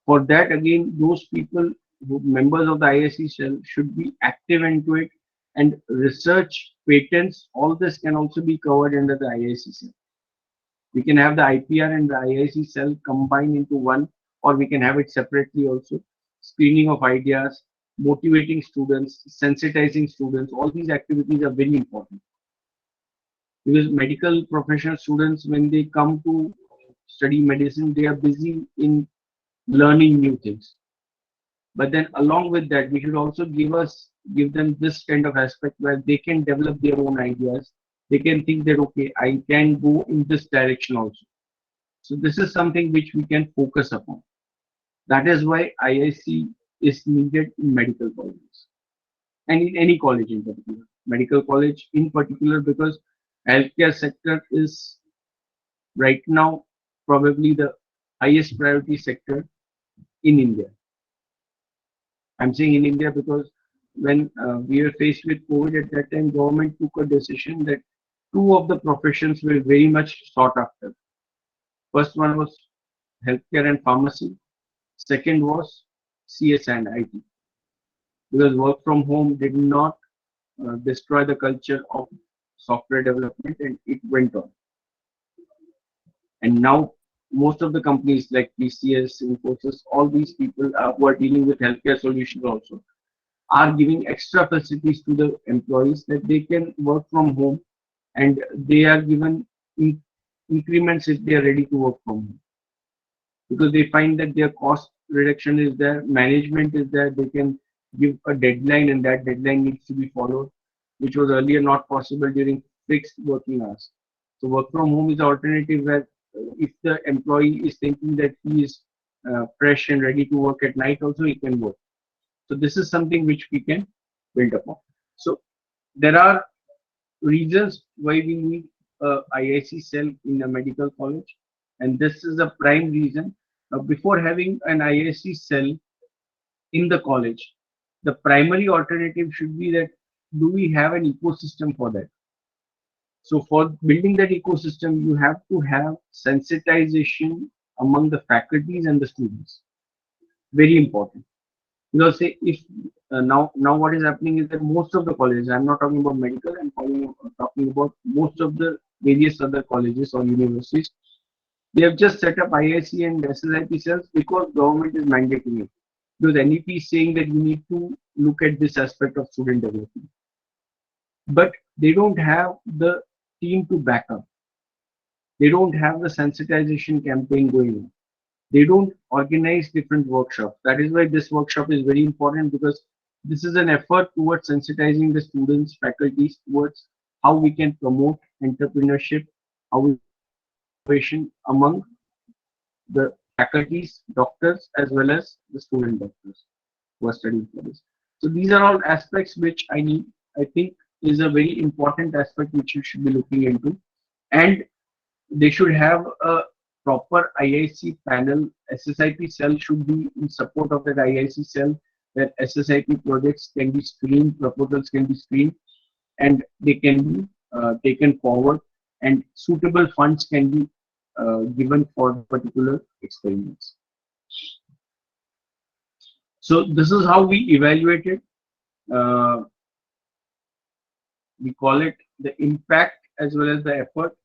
For that, again, those people who members of the IIC cell should be active into it, and research, patents, all this can also be covered under the IIC cell. We can have the IPR and the IIC cell combined into one, or we can have it separately also. Screening of ideas, motivating students, sensitizing students, all these activities are very important. Because medical professional students, when they come to study medicine, they are busy in learning new things. But then along with that, we should also give them this kind of aspect where they can develop their own ideas. They can think that, okay, I can go in this direction also. So this is something which we can focus upon. That is why IIC is needed in medical colleges and in any college in particular. Medical college in particular, because healthcare sector is right now probably the highest priority sector in India. I'm saying in India because when we were faced with COVID at that time, government took a decision that two of the professions were very much sought after. First one was healthcare and pharmacy. Second was CS and IT. Because work from home did not destroy the culture of software development, and it went on. And now most of the companies like TCS, Infosys, all these people who are dealing with healthcare solutions also are giving extra facilities to the employees that they can work from home, and they are given increments if they are ready to work from home, because they find that their cost reduction is there, management is there, they can give a deadline and that deadline needs to be followed, which was earlier not possible during fixed working hours. So work from home is an alternative where if the employee is thinking that he is fresh and ready to work at night also, he can work. So this is something which we can build upon. So there are reasons why we need a IIC cell in a medical college, and this is a prime reason. Before having an IIC cell in the college, the primary alternative should be that do we have an ecosystem for that? So for building that ecosystem, you have to have sensitization among the faculties and the students. Very important. Because say if now what is happening is that most of the colleges, I'm not talking about medical, I'm talking about most of the various other colleges or universities, they have just set up IIC and SSIP cells because government is mandating it. Because NEP is saying that you need to look at this aspect of student development. But they don't have the team to back up. They don't have the sensitization campaign going on. They don't organize different workshops. That is why this workshop is very important, because this is an effort towards sensitizing the students, faculties towards how we can promote entrepreneurship, how we innovation among the faculties, doctors, as well as the student doctors who are studying for this. So these are all aspects which I think is a very important aspect which you should be looking into. And they should have a proper IIC panel. SSIP cell should be in support of that IIC cell, where SSIP projects can be screened, proposals can be screened, and they can be taken forward, and suitable funds can be given for particular experiments. So this is how we evaluate it. We call it the impact as well as the effort.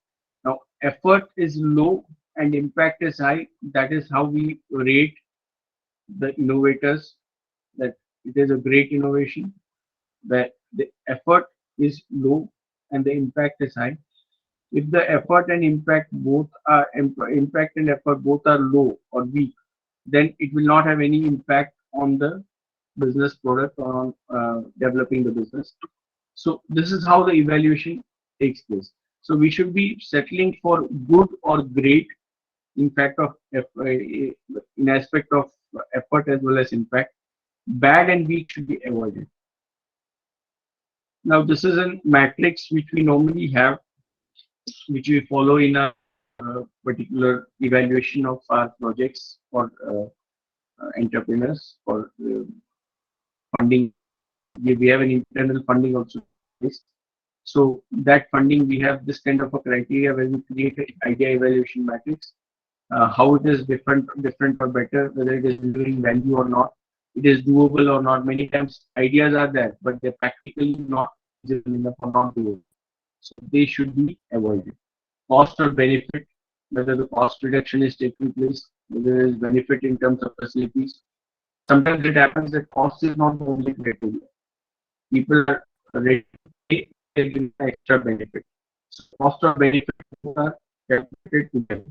Now, effort is low and impact is high. That is how we rate the innovators, that it is a great innovation, where the effort is low and the impact is high. If the effort and impact both are impact and effort both are low or weak, then it will not have any impact on the business product or on developing the business. So this is how the evaluation takes place. So we should be settling for good or great in fact of in aspect of effort as well as impact. Bad and weak should be avoided. Now this is a matrix which we normally have, which we follow in a particular evaluation of our projects for entrepreneurs, for funding. We have an internal funding also. So that funding, we have this kind of a criteria where we create an idea evaluation matrix. How it is different or better, whether it is delivering value or not, it is doable or not. Many times ideas are there, but they're practically not feasible enough or not doable. So they should be avoided. Cost or benefit, whether the cost reduction is taking place, whether there is benefit in terms of facilities. Sometimes it happens that cost is not the only criteria. People are ready to pay, they're giving extra benefit. So cost or benefit are calculated together.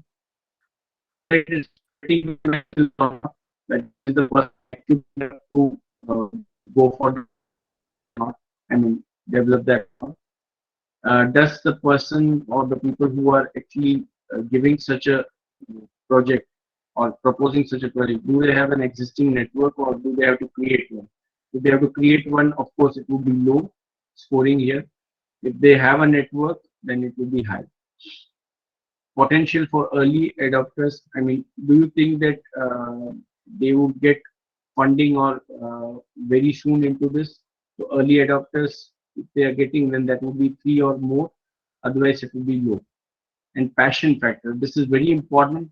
It is pretty much that is the first activity to go for not, I mean, develop that. Does the person or the people who are actually giving such a project or proposing such a project, do they have an existing network or do they have to create one? If they have to create one, of course, it would be low scoring here. If they have a network, then it will be high. Potential for early adopters, I mean, do you think that they would get funding or very soon into this? So early adopters, if they are getting, then that would be 3 or more. Otherwise, it will be low. And passion factor, this is very important.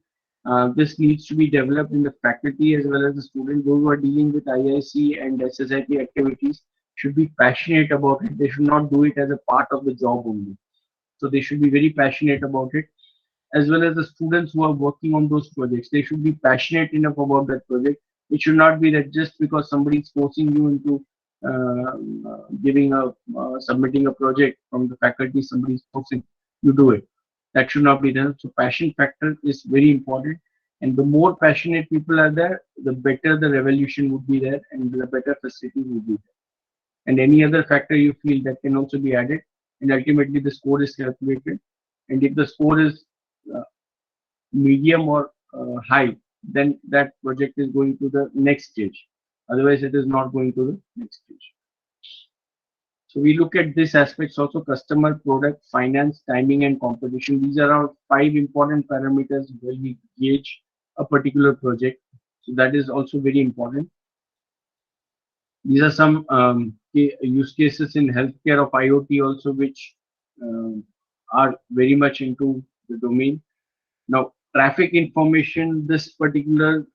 This needs to be developed in the faculty as well as the students. Those who are dealing with IIC and SSIP activities should be passionate about it. They should not do it as a part of the job only. So they should be very passionate about it, as well as the students who are working on those projects. They should be passionate enough about that project. It should not be that just because somebody is forcing you into submitting a project from the faculty, somebody is forcing you do it. That should not be done. So passion factor is very important. And the more passionate people are there, the better the revolution would be there and the better facility would be there. And any other factor you feel that can also be added. And ultimately the score is calculated. And if the score is uh, medium or high, then that project is going to the next stage. Otherwise, it is not going to the next stage. So we look at these aspects also: customer, product, finance, timing, and competition. These are our 5 important parameters where we gauge a particular project. So that is also very important. These are some use cases in healthcare of IoT also, which are very much into the domain. Now, traffic information, this particular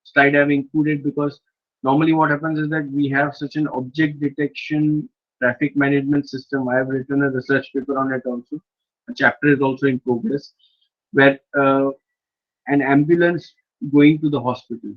slide I've included because normally what happens is that we have such an object detection traffic management system. I have written a research paper on it also. A chapter is also in progress where an ambulance going to the hospital.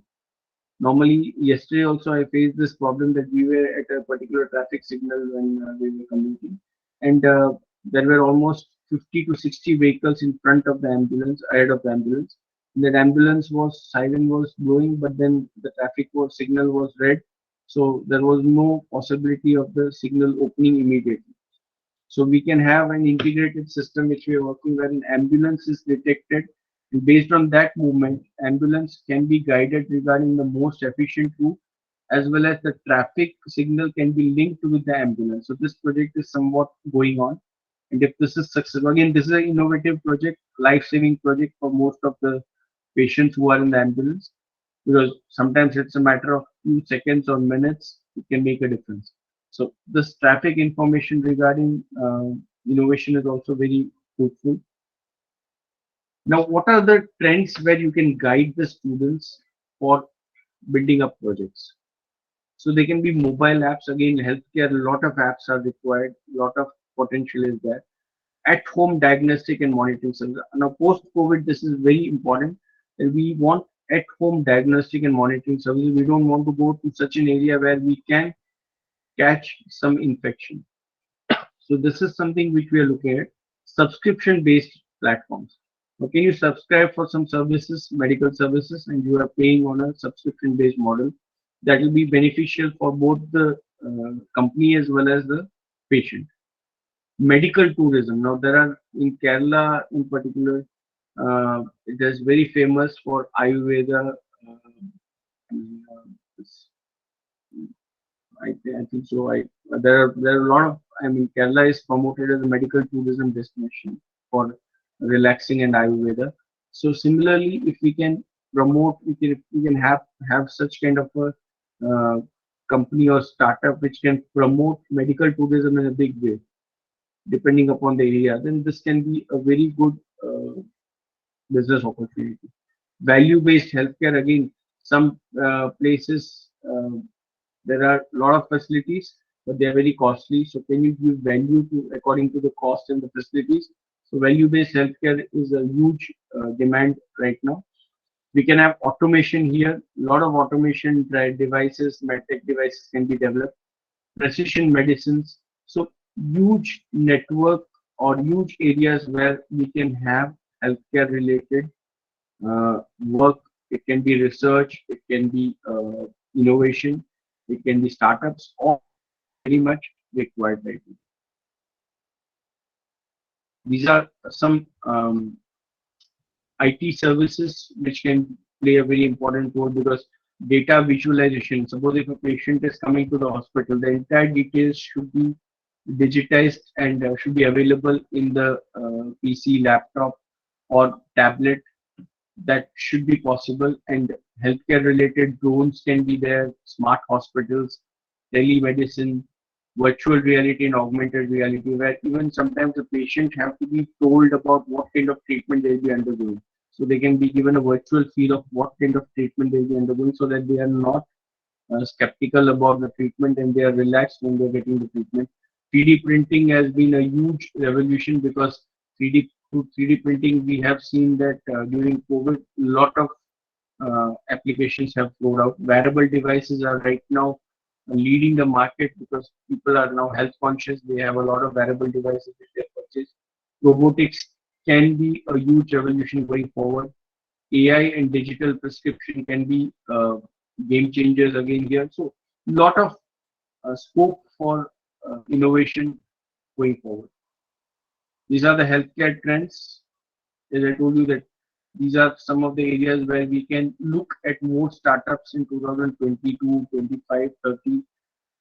Normally, yesterday also I faced this problem that we were at a particular traffic signal when we were commuting, and there were almost 50 to 60 vehicles in front of the ambulance, ahead of the ambulance. That ambulance was siren was blowing, but then the traffic was signal was red, so there was no possibility of the signal opening immediately. So we can have an integrated system which we are working where an ambulance is detected, and based on that movement, ambulance can be guided regarding the most efficient route, as well as the traffic signal can be linked with the ambulance. So this project is somewhat going on. And if this is successful, again, this is an innovative project, life-saving project for most of the patients who are in the ambulance, because sometimes it's a matter of few seconds or minutes, it can make a difference. So this traffic information regarding innovation is also very fruitful. Now, what are the trends where you can guide the students for building up projects? So they can be mobile apps. Again, healthcare, a lot of apps are required, a lot of potential is there. At home diagnostic and monitoring service. Now, post COVID, this is very important. We want at home diagnostic and monitoring services. We don't want to go to such an area where we can catch some infection. So this is something which we are looking at. Subscription based platforms. Okay, you subscribe for some services, medical services, and you are paying on a subscription based model. That will be beneficial for both the company as well as the patient. Medical tourism. Now there are in Kerala in particular, it is very famous for Ayurveda. And, I think so. There are a lot of, I mean, Kerala is promoted as a medical tourism destination for relaxing and Ayurveda. So similarly, if we can promote, we can have such kind of a company or startup which can promote medical tourism in a big way, depending upon the area, then this can be a very good business opportunity. Value-based healthcare, again, some places there are a lot of facilities, but they are very costly. So can you give value to according to the cost and the facilities? So value-based healthcare is a huge demand right now. We can have automation here. A lot of automation devices, medtech devices can be developed. Precision medicines. So huge network or huge areas where we can have healthcare related work. It can be research, it can be innovation, it can be startups, all very much required right now. These are some IT services which can play a very important role, because data visualization. Suppose if a patient is coming to the hospital, the entire details should be digitized and should be available in the PC, laptop, or tablet. That should be possible, and healthcare related drones can be there, smart hospitals, telemedicine, virtual reality and augmented reality, where even sometimes the patient have to be told about what kind of treatment they'll be undergoing. So they can be given a virtual feel of what kind of treatment they'll be undergoing, so that they are not skeptical about the treatment and they are relaxed when they're getting the treatment. 3D printing has been a huge revolution, because 3D printing, we have seen that during COVID, a lot of applications have rolled out. Wearable devices are right now leading the market, because people are now health conscious. They have a lot of wearable devices which they purchase. Robotics can be a huge revolution going forward. AI and digital prescription can be game changers again here. So, lot of scope for innovation going forward. These are the healthcare trends. As I told you that these are some of the areas where we can look at more startups in 2022, 25, 30,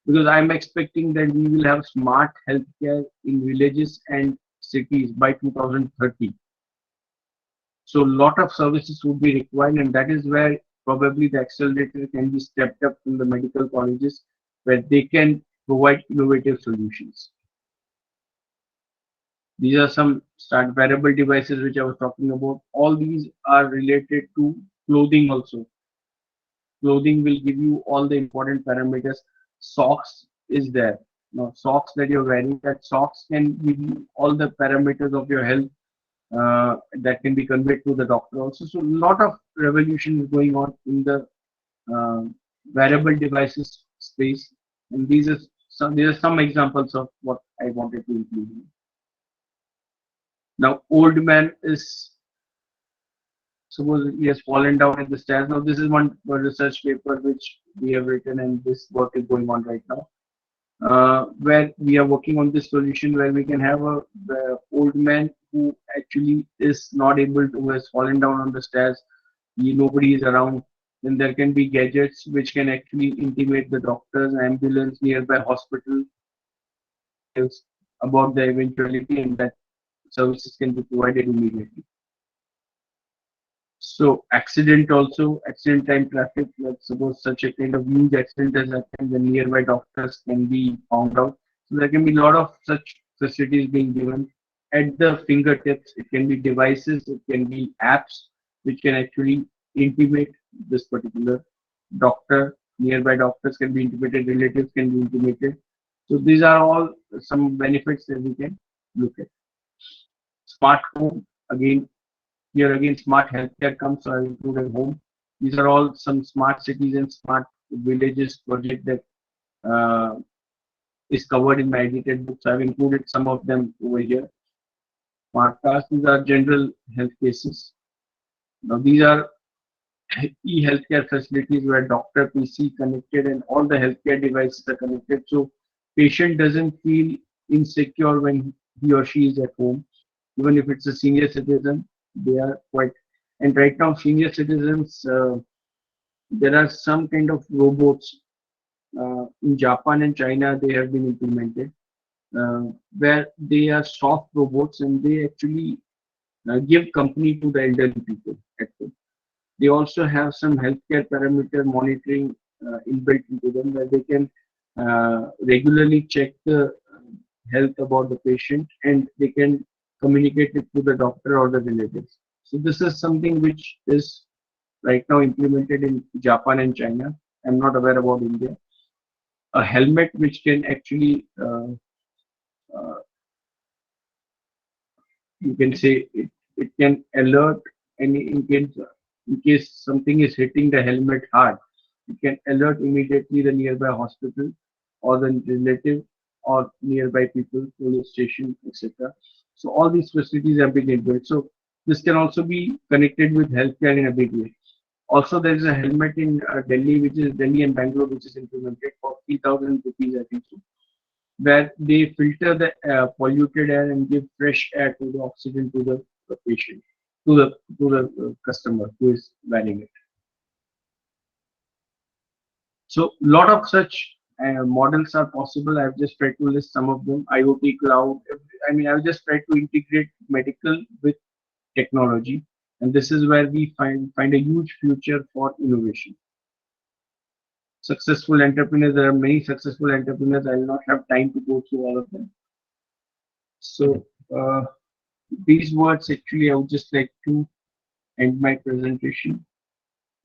because I'm expecting that we will have smart healthcare in villages and cities by 2030. So a lot of services would be required, and that is where probably the accelerator can be stepped up from the medical colleges, where they can provide innovative solutions. These are some wearable devices which I was talking about. All these are related to clothing also. Clothing will give you all the important parameters. Socks is there. Now, socks that you're wearing, that socks can give you all the parameters of your health that can be conveyed to the doctor also. So, a lot of revolution is going on in the uh, wearable devices space, and these are some examples of what I wanted to include. Now, old man is, suppose he has fallen down in the stairs. Now, this is one research paper which we have written, and this work is going on right now, where we are working on this solution where we can have the old man who actually is not able to, who has fallen down on the stairs. Nobody is around. Then there can be gadgets which can actually intimate the doctors, ambulance, nearby hospital about the eventuality, and that services can be provided immediately. So accident also, accident time traffic, let's suppose such a kind of huge accident has happened, the nearby doctors can be found out. So there can be a lot of such facilities being given at the fingertips. It can be devices, it can be apps which can actually intimate this particular doctor. Nearby doctors can be intimated, relatives can be intimated. So these are all some benefits that we can look at. Smart home, again, here again, smart healthcare comes, so I included home. These are all some smart cities and smart villages project that is covered in my edited books. I've included some of them over here. Smart cars, these are general health cases. Now these are e-healthcare facilities where doctor PC connected and all the healthcare devices are connected. So patient doesn't feel insecure when he or she is at home. Even if it's a senior citizen, they are quite. And right now, senior citizens, there are some kind of robots in Japan and China. They have been implemented where they are soft robots and they actually give company to the elderly people at home. They also have some healthcare parameter monitoring inbuilt into them, where they can regularly check the health about the patient, and they can communicate it to the doctor or the relatives. So this is something which is right now implemented in Japan and China. I'm not aware about India. A helmet which can actually uh, you can say it can alert any in case something is hitting the helmet hard, it can alert immediately the nearby hospital or the relative or nearby people, police station, etc. So all these facilities have been inbuilt. So this can also be connected with healthcare in a big way. Also, there is a helmet in Delhi, which is Delhi and Bangalore, which is implemented for 3,000 rupees, I think so, where they filter the polluted air and give fresh air to the oxygen to the patient, to the customer who is wearing it. So, lot of such models are possible. I've just tried to list some of them. IoT cloud. I mean, I've just tried to integrate medical with technology, and this is where we find a huge future for innovation. Successful entrepreneurs. There are many successful entrepreneurs. I will not have time to go through all of them. So these words actually, I would just like to end my presentation.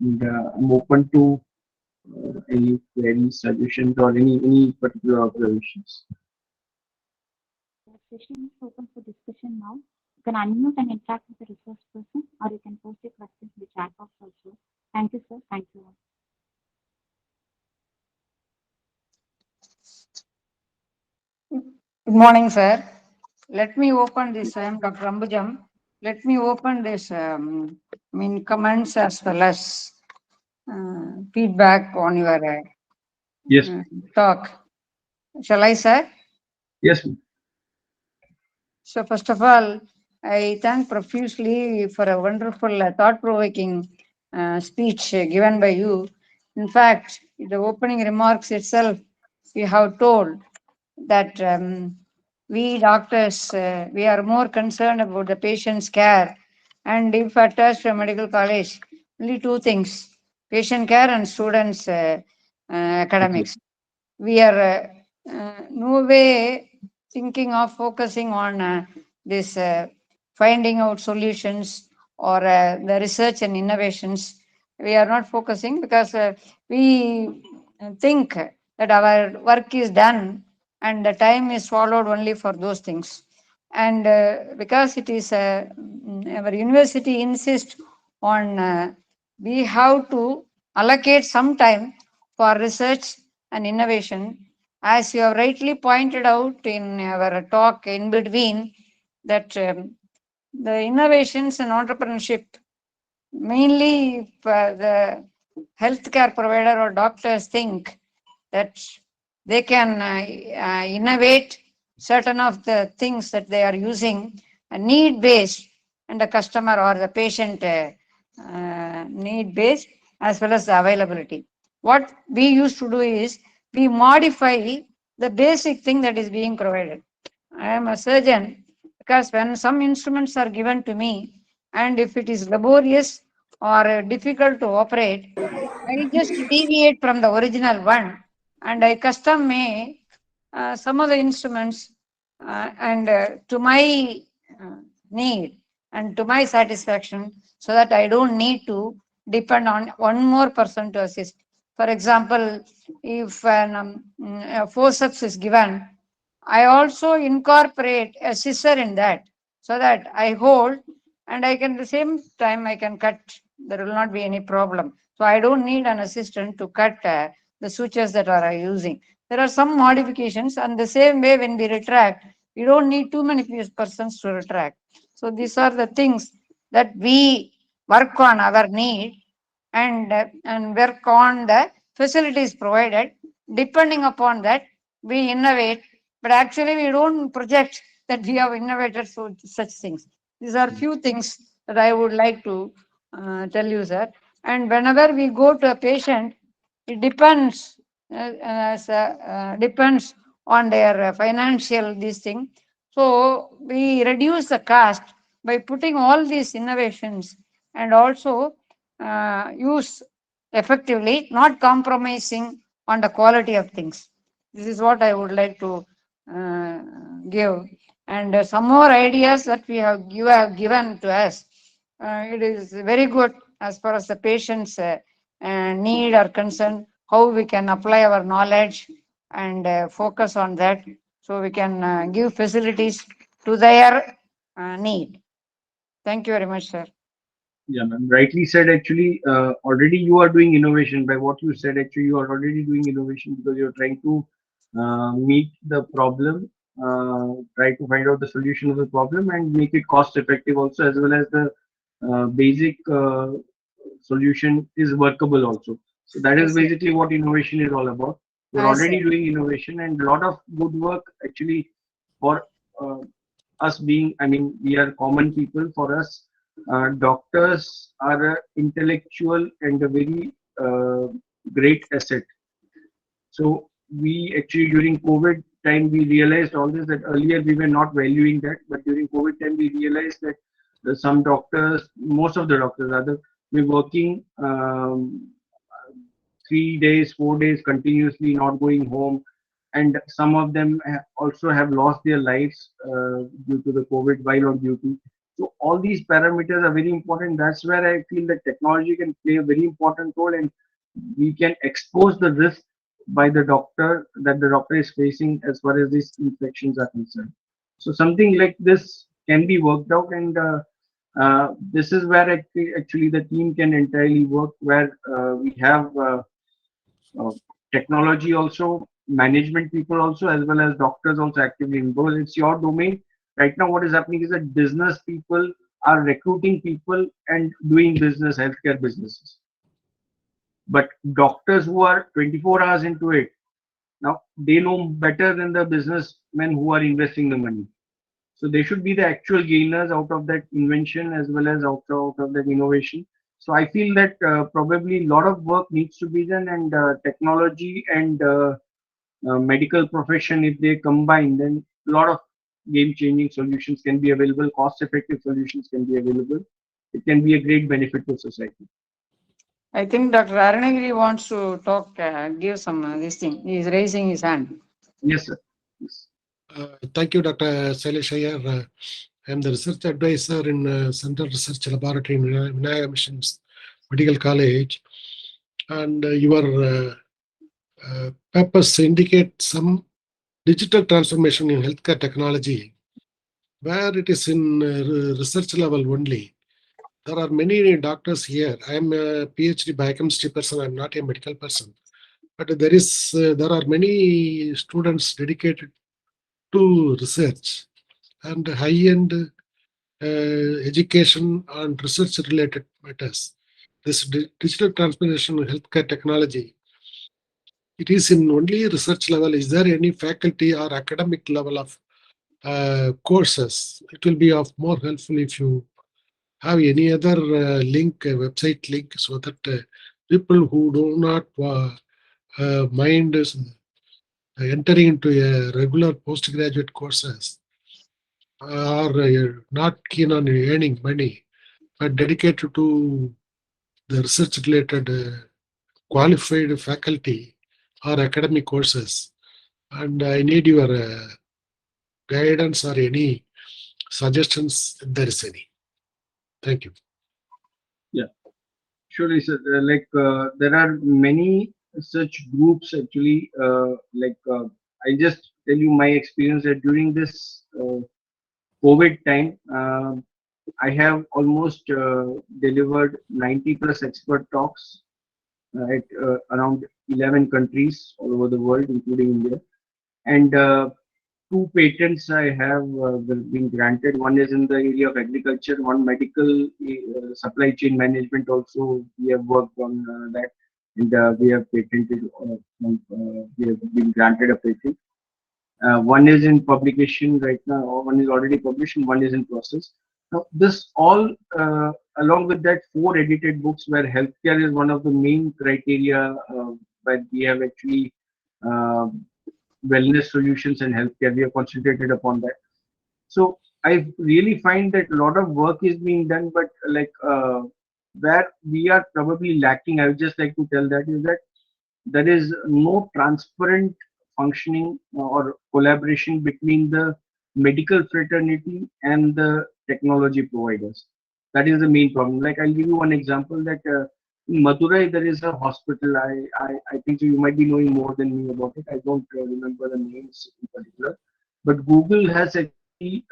And I'm open to any queries, suggestions, or any particular observations. The session is open for discussion now. You can unmute and interact with the resource person, or you can post your questions in the chat box also. Thank you, sir. Thank you all. Good morning, sir. Let me open this. I am Dr. Ambujam. Let me open this comments as well as feedback on your Yes. talk. Shall I, sir? Yes. So first of all, I thank profusely for a wonderful, thought-provoking speech given by you. In fact, the opening remarks itself, you have told that we doctors, we are more concerned about the patient's care. And if attached to a medical college, only two things, patient care and students' academics. We are no way thinking of focusing on this finding out solutions or the research and innovations. We are not focusing because we think that our work is done and the time is followed only for those things. And because it is our university insists on we have to allocate some time for research and innovation. As you have rightly pointed out in our talk in between, that the innovations and entrepreneurship, mainly if the healthcare provider or doctors think that they can innovate certain of the things that they are using, need based, and the customer or the patient need based, as well as the availability. What we used to do is we modify the basic thing that is being provided. I am a surgeon because when some instruments are given to me, and if it is laborious or difficult to operate, I just deviate from the original one and I custom make some of the instruments and to my need and to my satisfaction, so that I don't need to depend on one more person to assist. For example, if a forceps is given, I also incorporate a scissor in that, so that I hold and I can at the same time I can cut. There will not be any problem. So I don't need an assistant to cut the sutures that are using. There are some modifications, and the same way when we retract, we don't need too many persons to retract. So these are the things that we work on our need and work on the facilities provided. Depending upon that, we innovate, but actually we don't project that we have innovated such things. These are few things that I would like to tell you, sir. And whenever we go to a patient, it depends depends on their financial this thing. So we reduce the cost by putting all these innovations and also use effectively, not compromising on the quality of things. This is what I would like to uh, give. And some more ideas that you have given to us. It is very good as far as the patient's need or concern, how we can apply our knowledge and focus on that, so we can give facilities to their need. Thank you very much, sir. Yeah, ma'am. Rightly said. Actually, already you are doing innovation by what you said. Actually, you are already doing innovation because you're trying to meet the problem, try to find out the solution of the problem, and make it cost effective also, as well as the basic solution is workable also. So that is Yes, sir. basically what innovation is all about. You're Yes, already sir. doing innovation and a lot of good work actually for uh, us being, I mean, we are common people. For us, doctors are a intellectual and a very great asset. So we actually during COVID time we realized all this, that earlier we were not valuing that, but during COVID time we realized that some doctors, most of the doctors rather, were working 3 days, 4 days continuously, not going home, and some of them also have lost their lives due to the COVID while on duty. So all these parameters are very important. That's where I feel that technology can play a very important role, and we can expose the risk by the doctor that the doctor is facing as far as these infections are concerned. So something like this can be worked out, and this is where actually the team can entirely work, where we have uh, technology also, management people also, as well as doctors also actively involved. It's your domain. Right now, what is happening is that business people are recruiting people and doing business, healthcare businesses. But doctors who are 24 hours into it, now they know better than the businessmen who are investing the money. So they should be the actual gainers out of that invention as well as out of that innovation. So I feel that probably a lot of work needs to be done, and technology and medical profession, if they combine, then a lot of game-changing solutions can be available. Cost-effective solutions can be available. It can be a great benefit to society. I think Dr. Aranagiri wants to talk, give some this thing. He is raising his hand. Yes, sir. Yes. Thank you, Dr. Sailesh Iyer. I am the research advisor in Central Research Laboratory in Vinaya Missions Medical College, and your papers indicate some digital transformation in healthcare technology, where it is in research level only. There are many doctors here. I am a PhD biochemistry person. I am not a medical person, but there are many students dedicated to research and high-end education and research-related matters. This digital transformation in healthcare technology, it is in only research level. Is there any faculty or academic level of courses? It will be of more helpful if you have any other link, website link, so that people who do not mind entering into a regular postgraduate courses are not keen on earning money, but dedicated to the research related qualified faculty or academic courses. And I need your guidance or any suggestions if there is any. Thank you. Yeah. Surely, sir. There are many such groups actually. I just tell you my experience that during this COVID time, I have almost delivered 90 plus expert talks at around 11 countries all over the world, including India. And two patents I have been granted. One is in the area of agriculture, one medical supply chain management. Also, we have worked on that, and we have patented. We have been granted a patent. One is in publication right now, or one is already published, and one is in process. Now, this all, along with that, 4 edited books where healthcare is one of the main criteria, where we have actually uh, wellness solutions and healthcare. We have concentrated upon that. So I really find that a lot of work is being done, but where we are probably lacking, I would just like to tell that is that there is no transparent functioning or collaboration between the medical fraternity and the technology providers. That is the main problem. Like I'll give you one example that in Madurai there is a hospital. I think you might be knowing more than me about it. I don't remember the names in particular, but Google has actually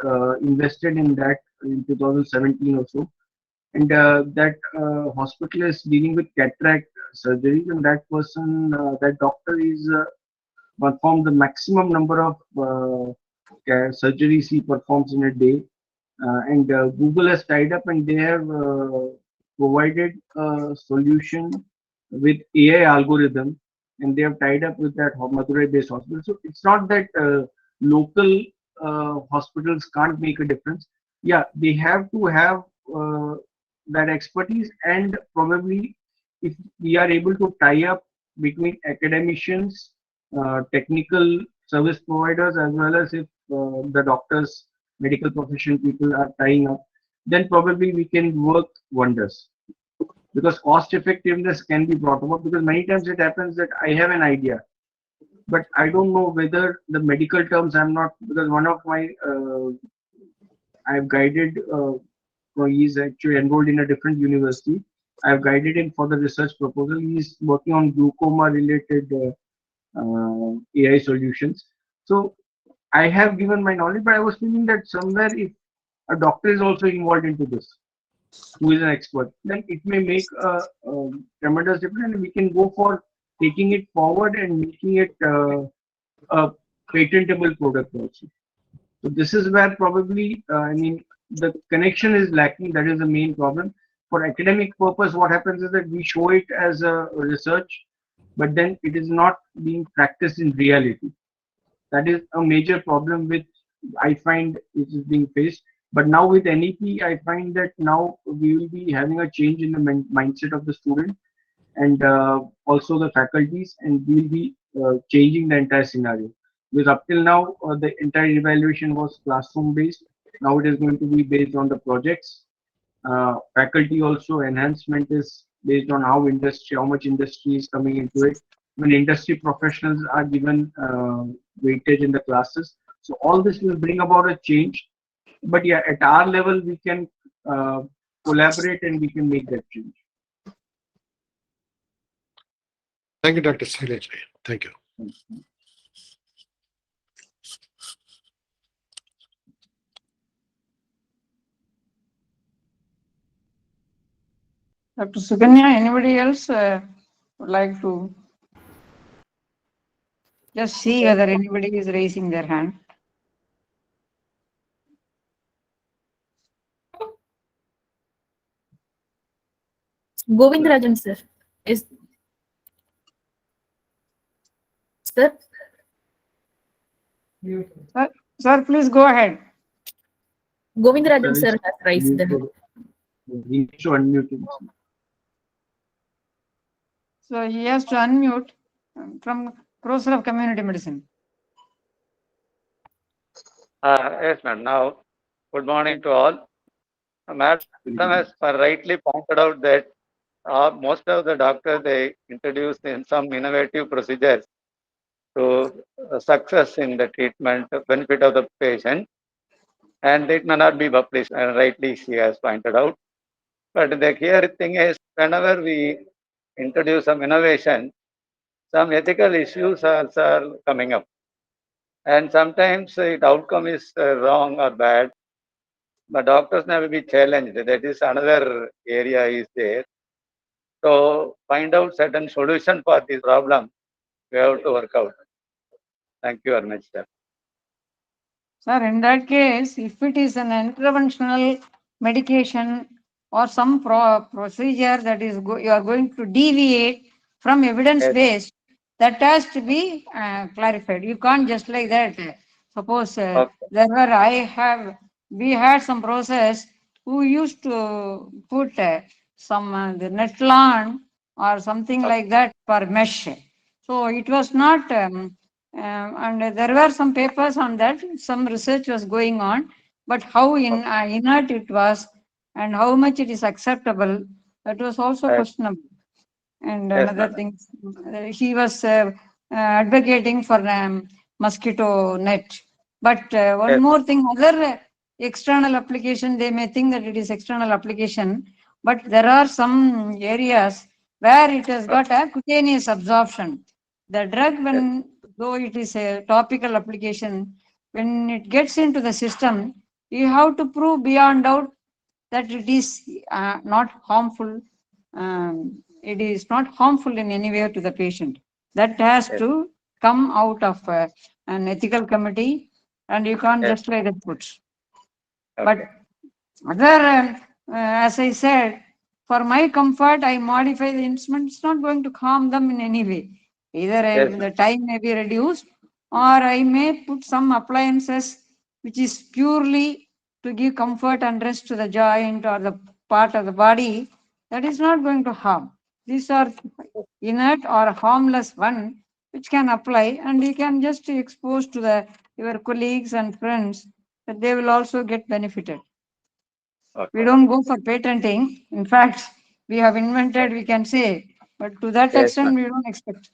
invested in that in 2017 or so, and that hospital is dealing with cataract surgeries, and that person, that doctor is performed the maximum number of surgeries he performs in a day. And Google has tied up and they have provided a solution with AI algorithm, and they have tied up with that Madurai based hospital. So it's not that local hospitals can't make a difference. Yeah, they have to have that expertise, and probably if we are able to tie up between academicians, technical service providers, as well as if the doctors, medical profession people are tying up, then probably we can work wonders. Because cost effectiveness can be brought about, because many times it happens that I have an idea, but I don't know whether the medical terms I'm not, because one of my I've guided he's actually enrolled in a different university. I've guided him for the research proposal. He's working on glaucoma related AI solutions. So I have given my knowledge, but I was thinking that somewhere if a doctor is also involved into this, who is an expert, then it may make a tremendous difference, and we can go for taking it forward and making it a patentable product also. So this is where probably, I mean, the connection is lacking. That is the main problem. For academic purpose, what happens is that we show it as a research, but then it is not being practiced in reality. That is a major problem which I find it is being faced. But now with NEP, I find that now we will be having a change in the mindset of the student, and also the faculties, and we will be changing the entire scenario. Because up till now, the entire evaluation was classroom based. Now it is going to be based on the projects. Faculty also enhancement is based on how much industry is coming into it. When industry professionals are given weightage in the classes, so all this will bring about a change. But yeah, at our level, we can collaborate and we can make that change. Thank you, Dr. Shailesh. Thank you. Dr. Suganya, anybody else would like to just see whether anybody is raising their hand? Govindarajan, sir. Is sir? Sir, please go ahead. Govindarajan sir has raised the hand. We need to unmute him. So he has to unmute from Professor of Community Medicine. Yes, madam. Now, good morning to all. Madam has rightly pointed out that most of the doctors, they introduce in some innovative procedures to success in the treatment, benefit of the patient, and it may not be published, and rightly she has pointed out. But the here thing is, whenever we introduce some innovation, some ethical issues are coming up. And sometimes the outcome is wrong or bad. But doctors never be challenged. That is another area is there. So find out certain solution for this problem. We have to work out. Thank you very much, sir. Sir, in that case, if it is an interventional medication or some procedure that is you are going to deviate from evidence-based, that has to be clarified. You can't just like that. Suppose we had some process who used to put some the Netlan or something like that for mesh. So it was not. And there were some papers on that, some research was going on, but how inert it was and how much it is acceptable, That was also Right. questionable. And Yes, another madam. thing, he was advocating for mosquito net. But one Yes. more thing, other external application, they may think that it is external application, but there are some areas where it has got a cutaneous absorption. The drug, when though it is a topical application, when it gets into the system, you have to prove beyond doubt that it is not harmful. It is not harmful in any way to the patient. That has Yes. to come out of an ethical committee, and you can't Yes. just like it puts. Okay. But other, as I said, for my comfort, I modify the instrument. It's not going to harm them in any way. Either Yes. the time may be reduced, or I may put some appliances which is purely to give comfort and rest to the joint or the part of the body. That is not going to harm. These are inert or harmless one which can apply, and you can just expose to the your colleagues and friends that they will also get benefited. Okay. We don't go for patenting. In fact, we have invented, we can say, but to that Yes, extent, ma'am. we don't expect.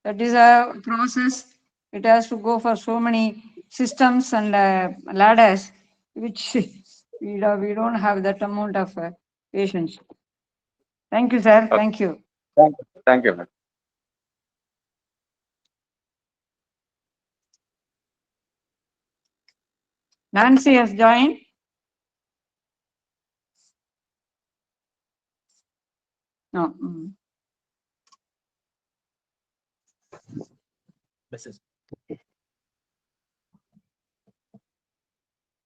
That is a process. It has to go for so many systems and ladders, which we don't have that amount of patience. Thank you, sir. Okay. Thank you. Thank you. Thank you, ma'am. Nancy has joined. No.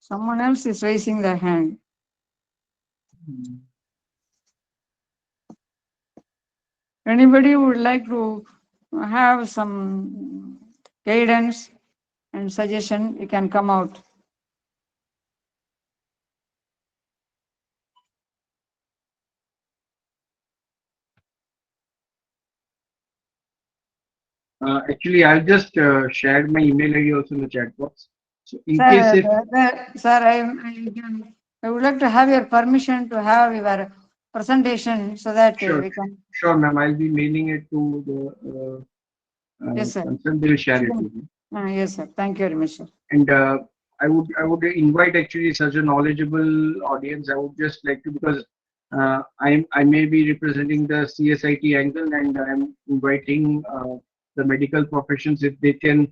Someone else is raising their hand. Anybody would like to have some guidance and suggestion, you can come out. Actually, I've just shared my email ID also in the chat box. So in case Sir, if sir, I would like to have your permission to have your presentation so that sure, we can. sure, ma'am, I'll be mailing it to the Yes, sir. concern. They will share it with you. Yes, sir. Thank you very much, sir. And I would invite actually such a knowledgeable audience. I would just like to, because I may be representing the CSIT angle, and I'm inviting the medical professions if they can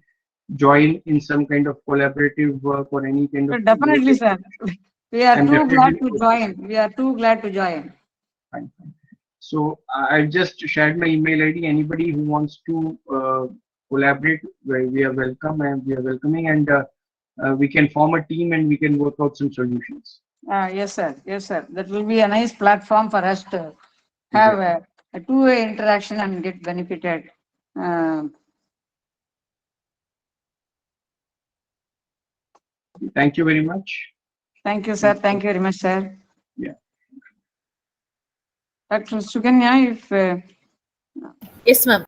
join in some kind of collaborative work or any kind of Definitely, sir. We are I'm too glad definitely to join. We are too glad to join. fine. So I've just shared my email ID. Anybody who wants to collaborate, we are welcome, and we are welcoming, and we can form a team and we can work out some solutions. Yes, sir. Yes, sir. That will be a nice platform for us to have a two-way interaction and get benefited. Thank you very much. Thank you, sir. Thank you very much, sir. Yeah. Dr. Suganya, if Yes, ma'am.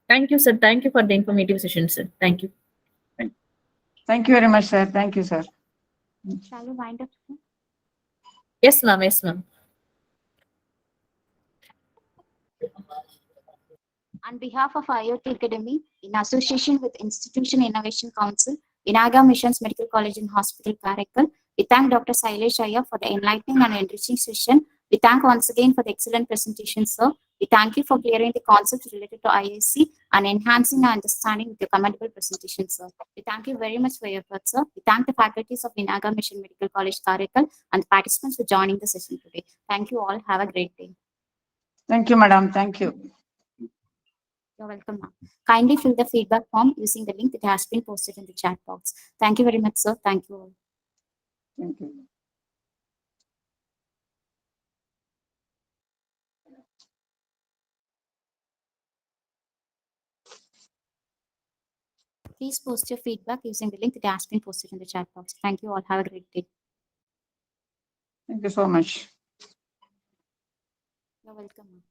Thank you, sir. Thank you for the informative session, sir. Thank you. thank you very much, sir. Thank you, sir. Shall we wind up, sir? Yes, ma'am. Yes, ma'am. On behalf of IOT Academy, in association with Institution Innovation Council, Inaga Missions Medical College and Hospital, Karaikal, we thank Dr. Sailesh Iyer for the enlightening and enriching session. We thank once again for the excellent presentation, sir. We thank you for clearing the concepts related to IIC and enhancing our understanding with your commendable presentation, sir. We thank you very much for your efforts, sir. We thank the faculties of Inaga Mission Medical College, Karaikal, and the participants for joining the session today. Thank you all. Have a great day. Thank you, madam. Thank you. You're welcome, ma'am. Kindly fill the feedback form using the link that has been posted in the chat box. Thank you very much, sir. Thank you all. Thank you. Please post your feedback using the link that has been posted in the chat box. Thank you all. Have a great day. Thank you so much. You're welcome, ma'am.